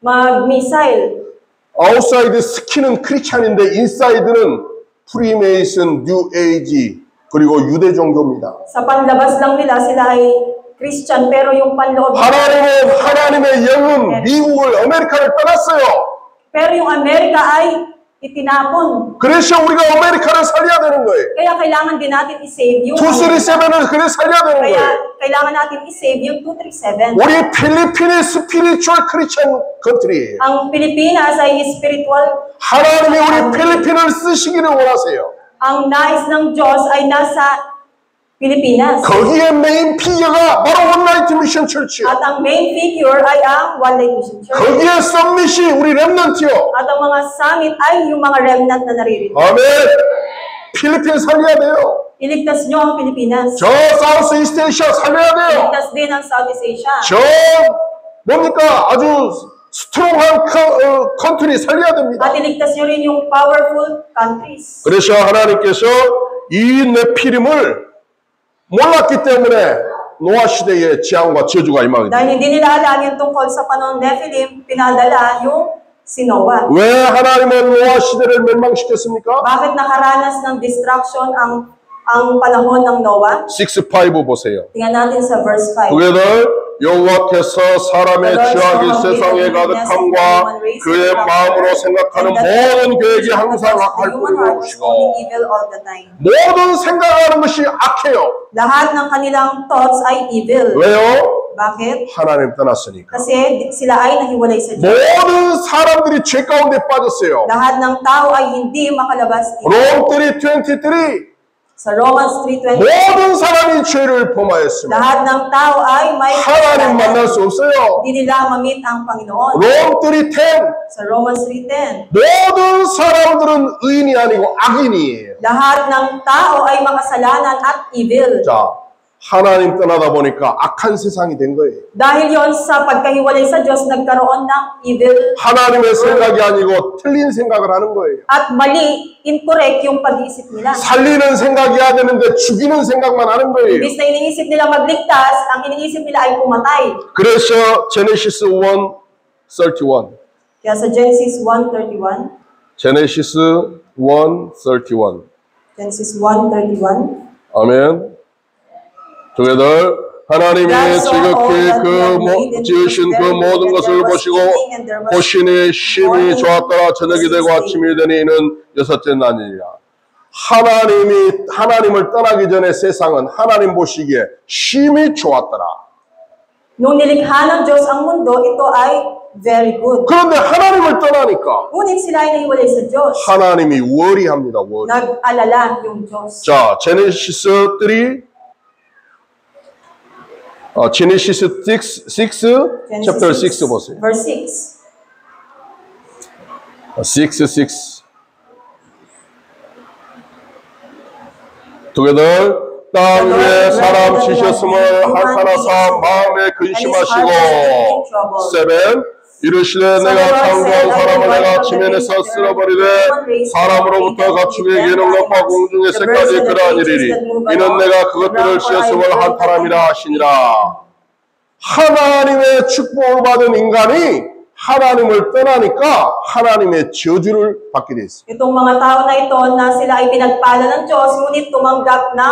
mag-missile. 아웃사이드 스키는 크리스찬인데 인사이드는 프리메이슨, 뉴에이지 그리고 유대 종교입니다. Sa panlabas lang nila, sila ay Christian, pero yung panloob 하나님은 하나님의 영은 미국을 아메리카를 떠났어요. pero yung Amerika ay itinapon. 그래서 우리가 아메리카를 살려야 되는 거예요. Kaya kailangan din natin i-save yung 237을 그래 살려야 되는 Kaya 거예요. kailangan natin i-save yung 237. 우리 필리핀의 스피리추얼 크리스천 컨트리예요. Ang Pilipinas ay spiritual. 하나님이 우리 필리핀을 쓰시기를 원하세요. Ang nais ng Diyos ay nasa Pilipinas. 거기에 메인 피겨가 바로 원라이트 미션 철치예요. At ang main figure ay ang One Light Mission Church. 거기에 썸밋이 우리 렘넌트요. At ang mga summit ay yung mga remnant na naririnig. 아멘. 필리핀 살려야 돼요. Iligtas nyo ang Pilipinas. 저 사우스 이스트 에이시아 살려야 돼요. Iligtas din ang Southeast Asia. 저 뭡니까? 아주 스트롱한 컨트리 살려야 됩니다. At iligtas nyo rin yung powerful countries. 그래서 하나님께서 이 네피림을 몰랐기 때문에 노아 시대의 재앙과 저주가 임하게 됩니다. Dahil hindi nila alam yung tungkol sa panahon Nephilim, pinadala yung si Noah. 왜 하나님은 노아 시대를 멸망시켰습니까? Bakit nakaranas ng destruction ang panahon ng Noah? 6:5 보세요. Tingnan natin sa verse 5. 그들 여호와께서 사람의 죄악이 세상에 가득함과 그의 마음으로 생각하는 모든 계획이 항상 악할 뿐이고 모든 생각하는 것이 악해요. Lahat ng kanilang thoughts ay evil. 왜요? Bakit? 하나님 떠났으니까. Kasi sila ay nahiwalay sa Diyos. 모든 사람들이 죄 가운데 빠졌어요. Lahat ng tao ay hindi makalabas dito. 롬 3:23 Sa Romans 3:20, 모든 사람이 죄를 범하였습니다. lahat ng tao ay may 하나님 만날 수 없어요. hindi nila ma-meet ang Panginoon. 롬 3:10 Sa Romans 3:10, 모든 사람들은 의인이 아니고 악인이에요. lahat ng tao ay makasalanan at evil. 자, 하나님 떠나다 보니까 악한 세상이 된 거예요. Dahil yon sa pagkahiwalay sa Diyos, nagkaroon ng evil 하나님의 생각이 아니고 틀린 생각을 하는 거예요. at mali, incorrect yung pag-iisip nila. 살리는 생각이 해야 되는데 죽이는 생각만 하는 거예요. Imbis na iniisip nila magligtas, ang iniisip nila ay pumatay. 그래서 제네시스 1:31 Kaya sa Genesis 1:31, 제네시스 1:31 Genesis 1:31, 아멘. 저희들 하나님이 지극히 지으신 그 모든 것을 보시고 보시니 심히 좋았더라. 저녁이 되고 아침이 되니 이는 여섯째 날이니라. 하나님을 떠나기 전에 세상은 하나님 보시기에 심히 좋았더라. nung nilikha ng Diyos ang mundo, ito ay very good. 그런데 하나님을 떠나니까 Ngunit sila ay nahiwalay sa Diyos. 하나님이 worry합니다. worry. Nag-alala yung Diyos. 자, 제네시스 3 Genesis 6 chapter 6 보세요. Verse 6. 6 together 땅 위에 사람 지셨음을 하나사 마음에 근심하시고 7 이르시되 내가 창조한 사람을 내가 지면에서 쓸어버리되 사람으로부터 가축의 기능과 공중의 새까지 그러하니리니 이는 내가 그것들을 지었음을 한탄함이라 하시니라. 하나님의 축복을 받은 인간이 하나님을 떠나니까 하나님의 저주를 받게 돼 있어요. Itong mga tao na ito na sila ay pinagpala ng Diyos, ngunit tumanggap ng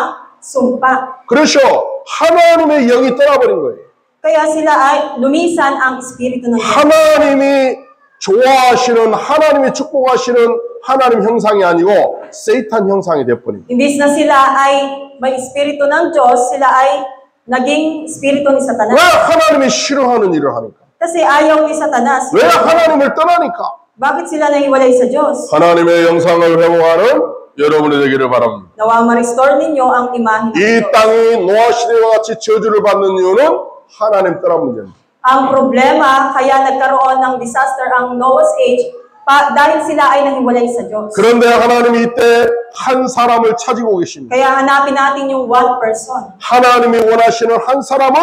sumpa. 그래서 하나님의 영이 떠나버린 거예요. Kaya sila ay lumisan ang Espiritu ng Diyos. 하나님이 좋아하시는 하나님이 축복하시는 하나님 형상이 아니고 세이탄 형상이 되어버린 거예요. Imbis na sila ay may Espiritu ng Diyos, sila ay naging Espiritu ni Satanas. 왜 하나님이 싫어하는 일을 하니까? Kasi ayaw ni Satanas. 왜 하나님을 떠나니까? Bakit sila nahiwalay sa Diyos? 하나님의 영상을 회복하는 여러분이 되기를 바랍니다. Nawa ma-restore ninyo ang imahe ng 이 Diyos. 땅이 노아 시대와 같이 저주를 받는 이유는 하나님 떠난 문제입니다. Ang problema, kaya nagkaroon ng disaster ang Noah's age, dahil sila ay nahiwalay sa Diyos. 그런데 하나님이 이때 한 사람을 찾고 계십니다. Kaya hanapin natin yung one person. 하나님이 원하시는 한 사람을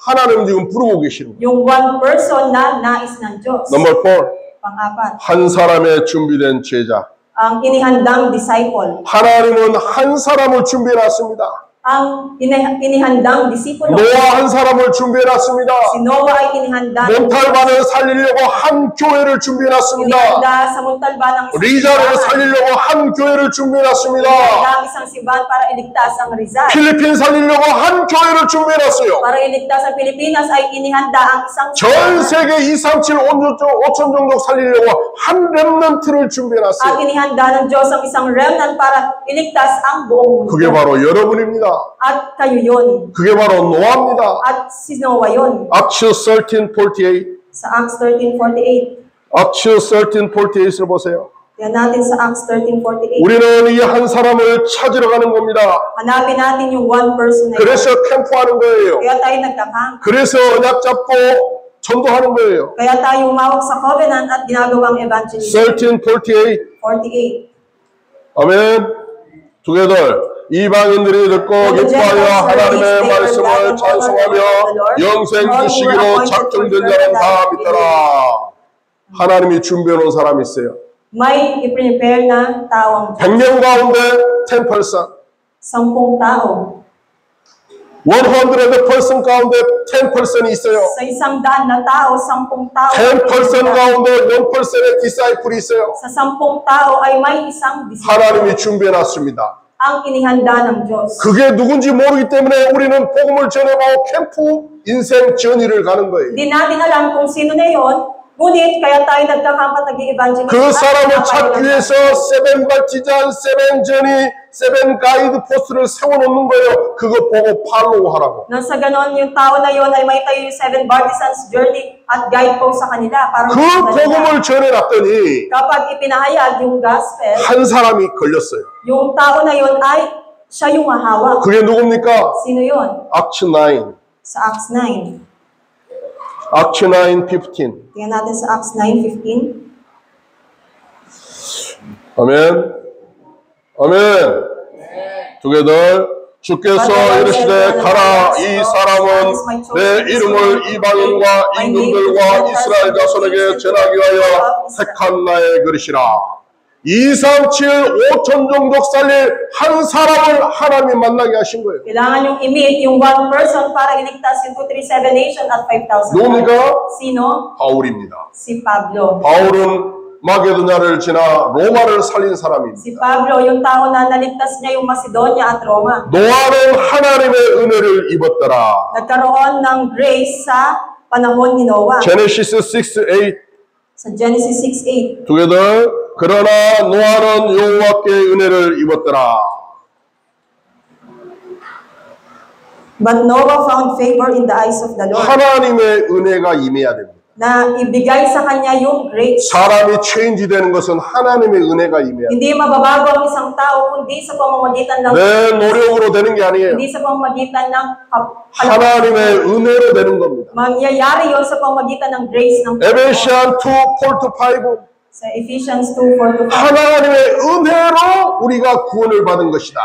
하나님 지금 부르고 계시는 거예요. Yung one person na nais ng Diyos. Number 4. Pang-apat, 한 사람의 준비된 제자. ang inihandang disciple. 하나님은 한 사람을 준비해 놨습니다. Ang inihandang disipulo. 노아 한 사람을 준비해 놨습니다. Si Noah ay inihanda. 몬탈반을 살리려고 한 교회를 준비해 놨습니다. Inihanda sa Montalban ng isang 리자를 simbahan. 살리려고 한 교회를 준비해 놨습니다. Inihanda ang isang simbahan para iligtas ang Rizal. 필리핀 살리려고 한 교회를 준비해 놨어요. Para iligtas ang Pilipinas ay inihanda ang isang 전 세계 237 5천 종족 살리려고 한 렘넌트를 준비해 At 놨어요. inihanda ng Diyos ang isang remnant para iligtas ang buong mundo. 그게 바로 여러분입니다. At kayo yun. 그게 바로 노아입니다. At si Noah yun. Acts 13:48. Sa Acts 13:48. Acts 13:48을 보세요. Yan natin sa Acts 13:48. 우리는 이 한 사람을 찾으러 가는 겁니다. Hanapin natin yung one person na yun. 그래서 캠프하는 거예요. Kaya tayo nagka-camp. 그래서 언약 잡고 전도하는 거예요. Kaya tayo umawak sa covenant at ginagawang evangelism. 13:48. 48. 아멘. together 이방인들이 듣고 기뻐하여 하나님의 말씀을 찬송하며 영생 주시기로 작정된 자는 다 믿더라. 하나님이 준비해 놓은 사람이 있어요. May i-prepare na tao ang 100명 가운데 10%, 10 tao. 100% 가운데 10%이 있어요. Sa 100 na tao, 10 tao. 10% 가운데 1%의 디사이플이 있어요. Sa 10 tao ay may isang disipulo 하나님이 준비해 놨습니다. ang inihanda ng Diyos. 그게 누군지 모르기 때문에 우리는 복음을 전해보고 캠프 인생 전의를 가는 거예요. Hindi natin alam kung sino na yon, ngunit kaya tayo nagkakampat nag-i-evangelize. 그 사람을 찾기 위해서 세븐 발티잔, 세븐 저니, 세븐 가이드 포스트를 세워놓는 거예요. 그거 보고 팔로우 하라고. Nang sa ganon, yung tao na yon ay may tayo yung 7 Bartisans Journey at guidepost sa kanila. Para 그 복음을 전해놨더니 kapag ipinahayag yung gospel, 한 사람이 걸렸어요. yung tao na yon ay siya yung hahawak. 그게 누굽니까? Sino yon? 악츠 9. Sa Acts 9. 악츠 9, 15. Tingnan natin sa Acts 9:15. 아멘. 아멘. together 주께서 이르시되 가라. 이 사람은 내 이름을 이방인과 임금들과 이스라엘 자손에게 전하기 위하여 택한 나의 그릇이라. 2, 3, 7, 5천 종족 살릴 한 사람을 하나님이 만나게 하신 거예요. Kailangan yung i-meet yung one person para iligtas yung 2, 3, 7 nation at 5,000. 누굽니까? Sino? 바울입니다. Si Pablo. 바울은 마게도냐를 지나 로마를 살린 사람입니다. Si Pablo, yung tao na naligtas niya yung Macedonia at Roma. 노아는 하나님의 은혜를 입었더라. Nagkaroon ng grace sa panahon ni Noah. 제네시스 6, 8. Sa Genesis 6:8. together 그러나 노아는 여호와께 은혜를 입었더라. But Noah found favor in the eyes of the Lord. 하나님의 은혜가 임해야 됩니다. Na ibigay sa kanya yung grace. 사람이 체인지 되는 것은 하나님의 은혜가 임해야 됩니다. Hindi mababago ang isang tao kundi sa pamamagitan ng 내 노력으로 되는 게 아니에요. hindi sa pamamagitan ng 하나님의 은혜로 되는 겁니다. mangyayari yon sa pamamagitan ng grace ng 에베시안 2, 4-5 sa Ephesians 2:4-5. 하나님의 은혜로 우리가 구원을 받은 것이다.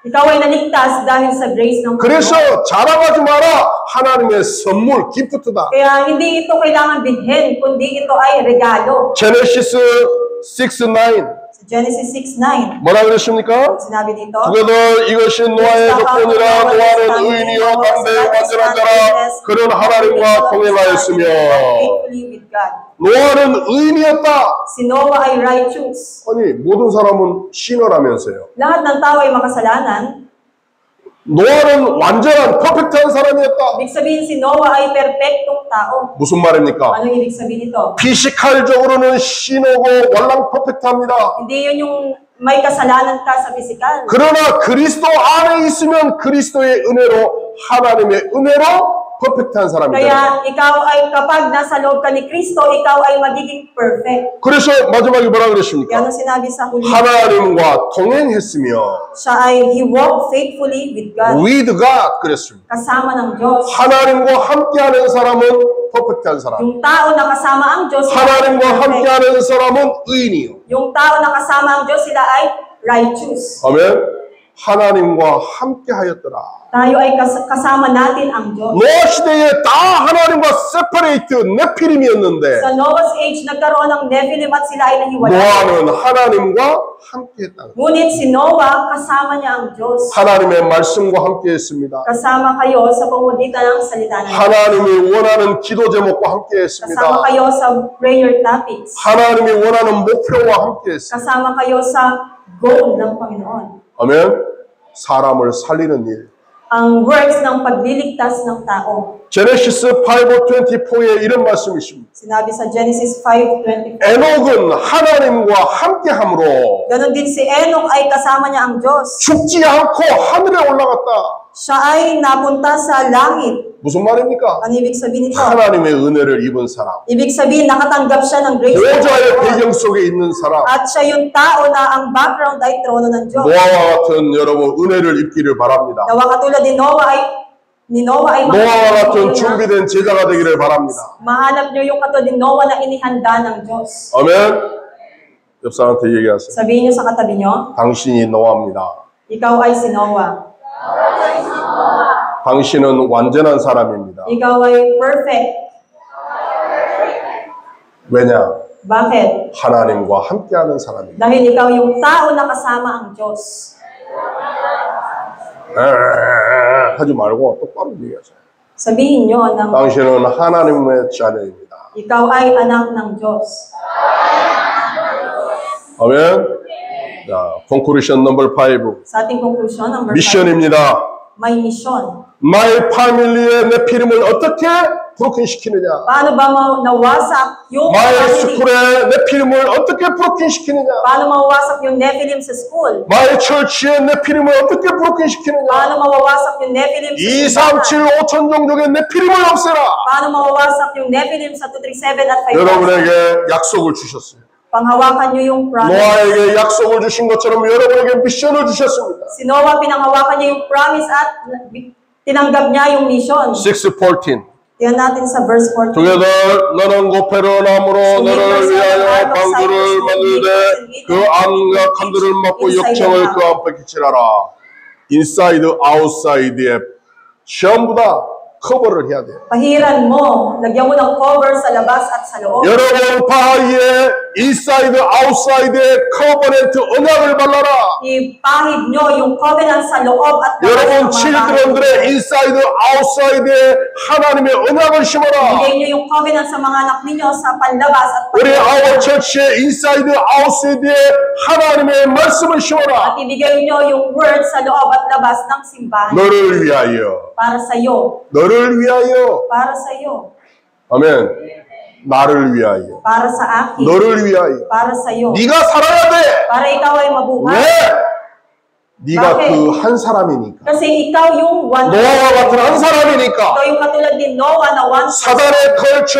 Ikaw ay naligtas dahil sa grace ng 그래서 Panginoon. 자랑하지 마라. 하나님의 선물, 기프트다. Kaya hindi ito kailangan bilhin, kundi ito ay regalo. 제네시스 6, 9 Sa Genesis 6:9, 뭐라 그랬습니까? sinabi dito, together 이것이 노아의 조건이라 노아는 의인이요 당대의 완전한 자라 그는 하나님과 동행하였으며 faithfully with God. 노아는 의인이었다. Si Noah ay righteous. 아니 모든 사람은 시너라면서요. Lahat ng tao ay makasalanan. 노아는 완전한 퍼펙트한 사람이었다. Ibig sabihin si Noah ay perpektong tao. 무슨 말입니까? Anong ibig sabihin nito? 피지컬적으로는 신하고 월랑 퍼펙트합니다. Hindi yun yung may kasalanan ka sa physical. 그러나 그리스도 안에 있으면 그리스도의 은혜로 하나님의 은혜로 퍼펙트한 사람이 되는 Kaya ikaw ay kapag nasa loob ka ni Kristo, ikaw ay magiging perfect. 그래서 마지막에 뭐라 Kaya 그랬습니까? ano sinabi sa huli? 하나님과 동행했으며 Siya ay he walked faithfully with God. with God 그랬습니다. Kasama ng Diyos. 하나님과 함께하는 사람은 퍼펙트한 사람. Yung tao na kasama ang Diyos, 하나님과 perfect. 함께하는 사람은 의인이요. Yung tao na kasama ang Diyos, sila ay righteous. 아멘. 하나님과 함께하였더라. Tayo ay kasama natin ang Diyos. 노아 시대에 다 하나님과 세퍼레이트 네피림이었는데 Sa Noah's age, nagkaroon ng Nephilim at sila ay nahiwalay. 노아는 하나님과 함께했다. Ngunit si Noah, kasama niya ang Diyos. 하나님의 말씀과 함께했습니다. Kasama kayo sa pamamagitan ng salita ng Diyos. 하나님이 원하는 기도 제목과 Kasama 함께했습니다. kayo sa prayer topics. 하나님이 원하는 목표와 함께했습니다. Kasama kayo sa goal ng Panginoon. 아멘. 사람을 살리는 일. Ang works ng pagliligtas ng tao. 제네시스 5:24에 이런 말씀이 있습니다. Sinabi sa Genesis 5:24. 에녹은 하나님과 함께함으로 Ganon din si Enoch ay kasama niya ang Diyos. 죽지 않고 하늘에 올라갔다. Siya ay napunta sa langit. 무슨 말입니까? Ano ibig sabihin nito? 하나님의 은혜를 입은 사람. Ibig sabihin, nakatanggap siya ng grace. 보좌의 배경 속에 있는 사람. At siya yung tao na ang background ay trono ng Diyos. 노아와 같은 여러분 은혜를 입기를 바랍니다. Nawa katulad ni Noah ay 노아와 같은 준비된 제자가 되기를 바랍니다. mahanap niyo yung katulad ni Noah na inihanda ng Diyos. 아멘. 옆 사람한테 얘기하세요. Sabihin niyo sa katabi niyo, 당신이 노아입니다. Ikaw ay si Noah. 당신은 완전한 사람입니다. Ikaw ay perfect. 왜냐? Bakit? 하나님과 함께하는 사람입니다. Dahil ikaw yung tao na kasama ang Diyos. 하지 말고 똑바로 얘기하세요. Sabihin nyo ng 당신은 하나님의 자녀입니다. ikaw ay anak ng Diyos. 아멘. 자, conclusion number 5. Sa ating conclusion, number 5, 미션입니다. may mission. My family의 네피림을 어떻게 브로킹시키느냐? Paano ba nawasak yung My family? school의 네피림을 어떻게 브로킹시키느냐? Paano mawawasak yung Nephilim sa school? My church의 네피림을 어떻게 브로킹시키느냐? Paano mawawasak yung Nephilim sa 2, 3, 7, simbahan? 5천 종족의 네피림을 없애라. Paano mawawasak yung Nephilim sa 237 at 5,000? 여러분에게 약속을 주셨어요. Panghawakan nyo yung promise. 노아에게 약속을 주신 것처럼 여러분에게 미션을 주셨습니다. Si Noah, pinanghawakan niya yung promise at tinanggap niya yung mission. 6:14. Tingnan natin sa verse 14. together 너는 고페르 나무로 너를 위하여 방주를 만들되 그 안과 칸들을 막고 역청을 그 앞에 끼치라라. 인사이드 아웃사이드에 전부 다 커버를 해야 돼요. Pahiran mo, lagyan mo ng cover sa labas at sa loob. 여러분 바하이의 인사이드 아웃사이드의 커버넌트 언약을 발라라. Ipahid nyo yung covenant sa loob at labas 여러분 ng mga children들의 인사이드 아웃사이드에 하나님의 언약을 심어라. Bigay nyo yung covenant sa mga anak ninyo sa panlabas at 우리 panlabas. 아워 처치의 인사이드 아웃사이드에 하나님의 말씀을 심어라. At ibigay nyo yung word sa loob at labas ng simbahan. 너를 위하여. Para sa iyo. 너를 위하여. Para sa iyo. 아멘. 나를 위하여. Para sa akin. 너를 위하여. Para sa iyo. 네가 살아야 돼. Para ikaw ay mabuhay. 왜? 네가 Bakit? 그 한 사람이니까. Kasi ikaw yung one. 노아와 같은 한 사람이니까. Ikaw yung katulad ni Noah na one. 사단의 컬처,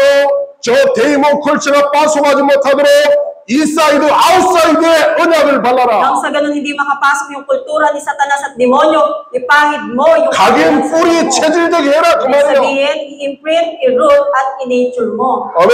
저 데이몬 컬처가 빠져가지 못하도록 인사이드 아웃사이드의 언약을 발라라. Nang sa ganun hindi makapasok yung kultura ni Satanas at demonyo, ipahid mo yung 각인 covenant sa 뿌리 iyo. 체질되게 해라 그 Ibig 말이에요. sabihin, i-imprint, i-root, at i-nature mo. 아멘.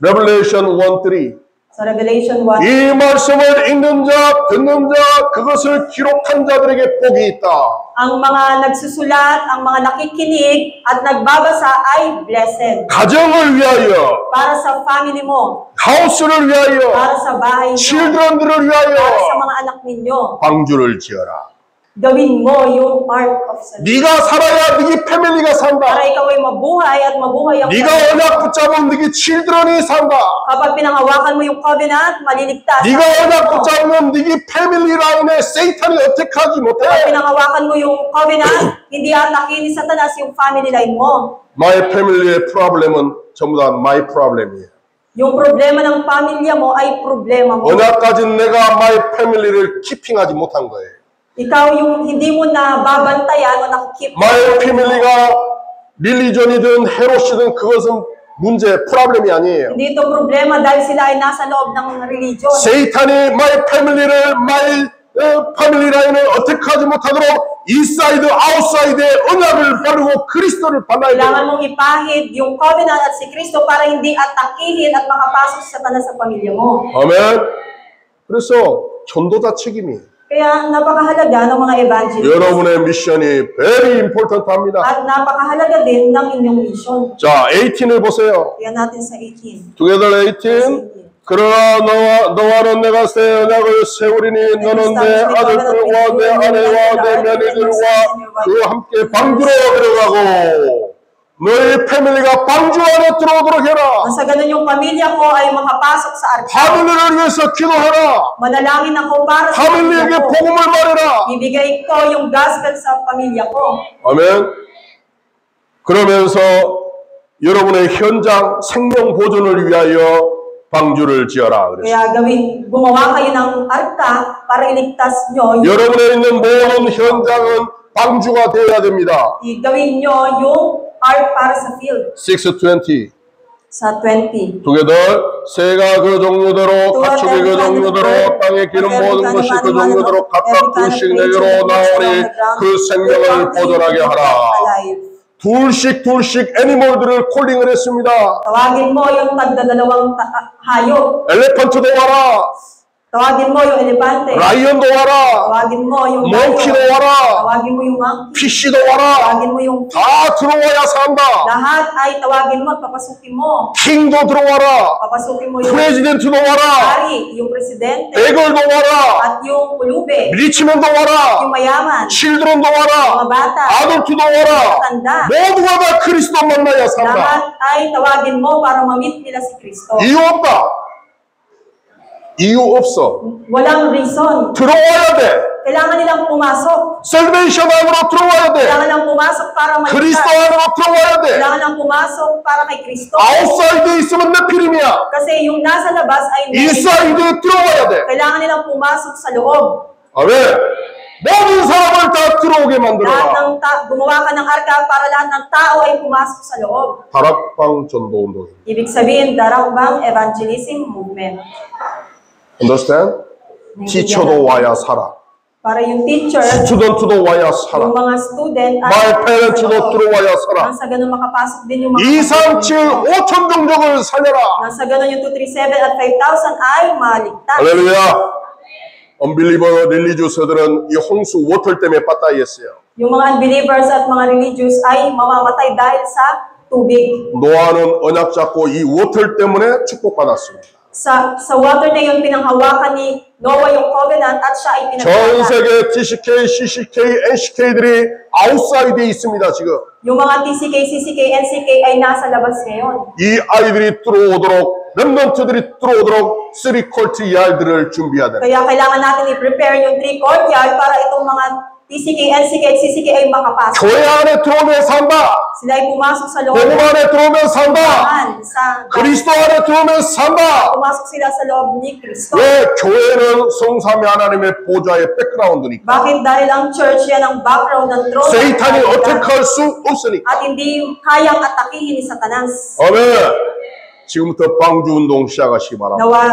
Revelation 1:3. Sa Revelation 1, 이 말씀을 읽는 자, 듣는 자, 그것을 기록한 자들에게 복이 있다. ang mga nagsusulat, ang mga nakikinig, at nagbabasa ay blessed. 가정을 위하여, Para sa family mo, 하우스를 위하여, para sa bahay mo, children들을 para sa 위하여 mga anak ninyo. 방주를 지어라. Gawin mo yung Ark of Salvation. 네가 살아야 네 패밀리가 산다. Para ikaw ay mabuhay at mabuhay ang 네가 family mo. 언약 붙잡으면 네 children이 산다. Kapag pinanghawakan mo yung covenant, maliligtas. 네가 언약 붙잡으면 네 패밀리 라인에 세이탄이 어택하지 Kapag 못해. pinanghawakan mo yung covenant, hindi atakin ni Satanas yung family line mo. My family의 프로블렘은 전부 다 my problem이에요. Yung problema ng pamilya mo ay problema mo. 언약 가진 내가 my family를 키핑하지 못한 거예요. Ikaw yung hindi mo na babantayan o nakikip. My family가 릴리전이든 헤롯이든 그것은 문제, 프로블렘이 아니에요. Hindi ito problema dahil sila ay nasa loob ng religion. 세이탄이 my family를 my 패밀리 라인을 어택하지 못하도록 인사이드 아웃사이드의 언약을 바르고 그리스도를 발라야 Kailangan 돼요. mong ipahid yung covenant at si Kristo para hindi atakihin at makapasok sa Satanas sa pamilya mo. 아멘. 그래서 전도자 책임이에요. Kaya napakahalaga ng mga evangelists. 여러분의 미션이 very important 합니다. At napakahalaga din ng inyong mission. 자, 18을 보세요. Tingnan natin sa 18. Together 18. 그러나 너와는 내가 새 언약을 세우리니 너는 내 아들들과 내 아내와 내 며느리들과 그 함께 방주로 들어가고 너희 패밀리가 방주 안에 들어오도록 해라. Sa ganun yung pamilya ko ay makapasok sa arka. 패밀리를 위해서 기도해라. Manalangin ako para sa 패밀리에게 pamilya ko. 복음을 말해라. Ibigay ko yung gospel sa pamilya ko. 아멘. 그러면서 여러분의 현장 생명 보존을 위하여 방주를 지어라. 그랬어요. Kaya gumawa kayo ng arka para iligtas nyo. 여러분에 있는 모든 현장은 방주가 되어야 됩니다. Gawin nyo yung ark para sa field. 6:20. Sa 20. together 새가 그 종류대로 가축이 그 종류대로 땅에 기는 모든 것이 그 종류대로 각각 둘씩 내게로 나오니 그 생명을 보존하게 하라. 둘씩 애니멀들을 콜링을 했습니다. Tawagin mo yung tagdadalawang hayop. 엘레펀트도 와라. Tawagin mo yung elepante. 라이언도 와라. Tawagin mo yung 몽키도 lion. 와라. Tawagin mo yung monkey. 피쉬도 와라. Tawagin mo yung 다 들어와야 산다. lahat ay tawagin mo at papasukin mo. 킹도 들어와라. Papasukin mo yung 프레지덴트도 와라. hari, yung presidente, 베걸도 와라. at yung pulube, 리치맨도 와라. yung mayaman, 칠드런도 mga 와라. bata, 아돌트도 와라. tanda. 모두가 다 그리스도 만나야 산다. Lahat ay tawagin mo para ma-meet nila si Kristo. 이유 없다. 이유 없어. Walang reason. 들어와야 돼. Kailangan nilang pumasok. 셀베이션 안으로 들어와야 돼. Kailangan nilang pumasok para 그리스도 maligtas. 안으로 들어와야 돼. Kailangan nilang pumasok para kay Kristo. 아웃사이드에 있으면 네피림이야. Kasi yung nasa labas ay 인사이드에 들어와야 돼. kailangan nilang pumasok sa loob. 아멘. 모든 사람을 다 들어오게 Lahat 만들어라. ng gumawa ka ng arka para lahat ng tao ay pumasok sa loob. 다락방 전도 운동. Ibig sabihin, Darakbang Evangelism Movement. Understand? 티처도 와야 살아. Para yung teacher, 스튜던트도 와야 yung 살아. mga student, My parents도 들어와야 살아. nang sa ganun makapasok din yung mga 237 5천 종족을 살려라. nang sa ganun yung 237 at 5,000 ay maligtas. 할렐루야. Unbeliever religiouse들은 이 홍수 워터 때문에 빠따이했어요. Yung mga unbelievers at mga religious ay mamamatay dahil sa tubig. 노아는 언약 잡고 이 워터 때문에 축복받았습니다. Sa water na yun, pinanghawakan ni Noah yung covenant at siya ay 전 pinagpapala. 세계 TCK, CCK, NCK들이 아웃사이드에 있습니다, 지금. Yung mga TCK, CCK, NCK ay nasa labas ngayon. 이 아이들이 들어오도록, 렘넌트들이 들어오도록 3콜트 야드를 준비해야 됩니다. Kaya kailangan natin i-prepare yung 3 courtyard para itong mga TCK, NCK at CCK ay makapasok. 교회 안에 들어오면 산다. Sila ay pumasok sa loob 복음 안에 들어오면 산다. sa 그리스도 안에 들어오면 산다. pumasok sila sa loob ni Kristo. 왜? 교회는 성삼위 하나님의 보좌의 백그라운드니까. Bakit? Dahil ang church yan ang background ng throne. 세이탄이 어택할 수 없으니까. At hindi kayang atakihin ni Satanas. 아멘. 지금부터 방주 운동 시작하시기 바랍니다. Nawa,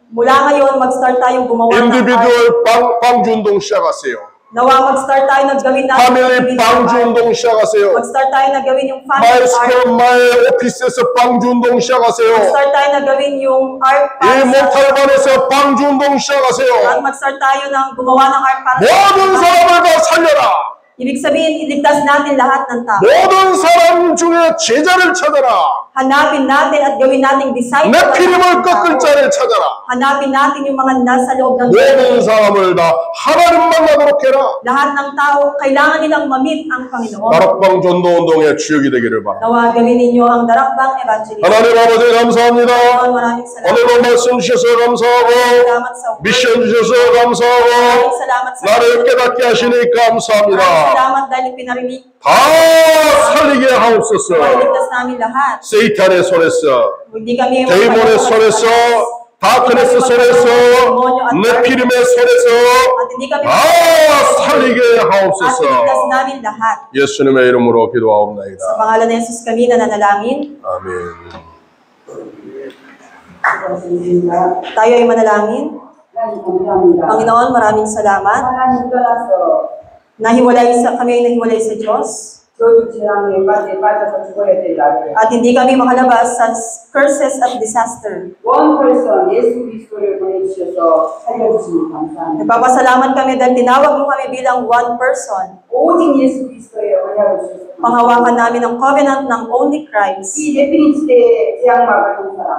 mula ngayon, mag-start tayong gumawa ng 인디비듀얼 방주 운동 시작하세요. Nawa, mag-start tayo naggawin natin. 패밀리 방주 운동 시작하세요. Mag-start tayo naggawin yung family 마을 art. 스쿨, 마을 오피스에서 방주 운동 시작하세요. Mag-start tayo naggawin yung art 이 para sa... 모탈반에서 방주 운동 At 시작하세요. mag-start tayo ng gumawa ng art para 모든 사람을 다 살려라. Ibig sabihin, iligtas natin lahat ng tao. 모든 사람 중에 제자를 찾아라. Hanapin natin at gawin nating disciple. 내 ng 피림을 mga 꺾을 tao. 자를 찾아라. Hanapin natin yung mga nasa loob ng 모든 사람을 다 하나님 만나도록 해라. lahat ng tao, kailangan nilang ma-meet ang Panginoon. 다락방 전도 운동의 주역이 되기를 바랍니다. Nawa, gawin ninyo ang Darakbang Evangelism. 하나님 아버지 감사합니다. Maraming salamat. 오늘도 말씀 주셔서 감사하고 Salamat sa 미션 주셔서 감사하고 Maraming salamat sa 나를 깨닫게 하시니 Maraming 감사합니다. salamat dahil pinarinig. 다 살리게 하옵소서. Iligtas namin lahat. 세이탄의 손에서 Hindi kami 데이몬의 손에서 다크네스 손에서 네피림의 손에서 at hindi kami 다 살리게 at 하옵소서. iligtas namin lahat. 예수님의 이름으로 Sa 기도하옵나이다. pangalan ni Jesus kami nananalangin. 아멘. Tayo ay manalangin. Panginoon, maraming salamat. 하나님 떠나서 Kami ay nahiwalay sa Diyos. 저주 재앙에 빠져서 죽어야 될 날에 At hindi kami makalabas sa curses at disaster. 원 person 예수 그리스도를 보내주셔서 살려주시니 감사합니다. Nagpapasalamat kami dahil tinawag mo kami bilang one person. 오직 예수 그리스도의 언약을 주셔서 Panghawakan namin ang covenant ng only Christ. 이 네피림 시대의 재앙막을 한 사람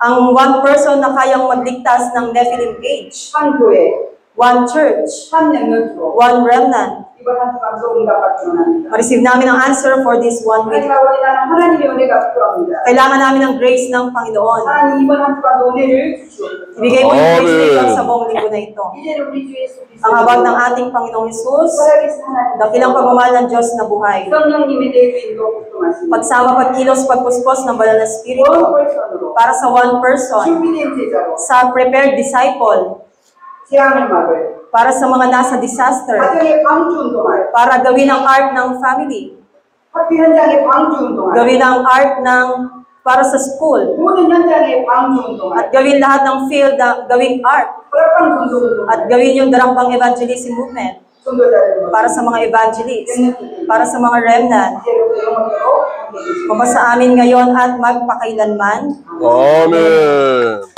Ang one person na kayang magligtas ng Nephilim age. 한 교회 One church. 한 영역으로 One remnant. 이번 한 주간도 응답받기 원합니다. Ma-receive namin ang answer for this one week. 하나님과 원인하는 하나님의 은혜가 필요합니다. Kailangan namin ng grace ng Panginoon. 하나님 이번 한 주간도 은혜를 주시옵소서. Ibigay mo yung grace na ito Amen. sa buong linggo na ito. 이제는 우리 주 예수 Ang habag ng 그리스도 ating Panginoong Jesus, 살아계신 하나님 dakilang pagmamahal ng Diyos na buhay. 성령님의 내주인도 복종하시니 Pagsama, pagkilos, pagpuspos ng banal na 원 Espiritu person으로 para sa one person, 준비된 제자로 sa prepared disciple, 재앙을 막을 para sa mga nasa disaster, 가정의 방주 운동할 para gawin ang art ng family, 학교 현장의 방주 운동할 gawin ang art ng para sa school, 모든 현장의 방주 운동할 at gawin lahat ng field na gawing art, 허락한 전도 운동할 at gawin yung Darakbang Evangelism Movement 전도자를 para sa mga evangelists, para sa mga remnant, 이제로부터 영원토록 함께 계시옵소서. mabasa amin ngayon at magpakailanman. 아멘.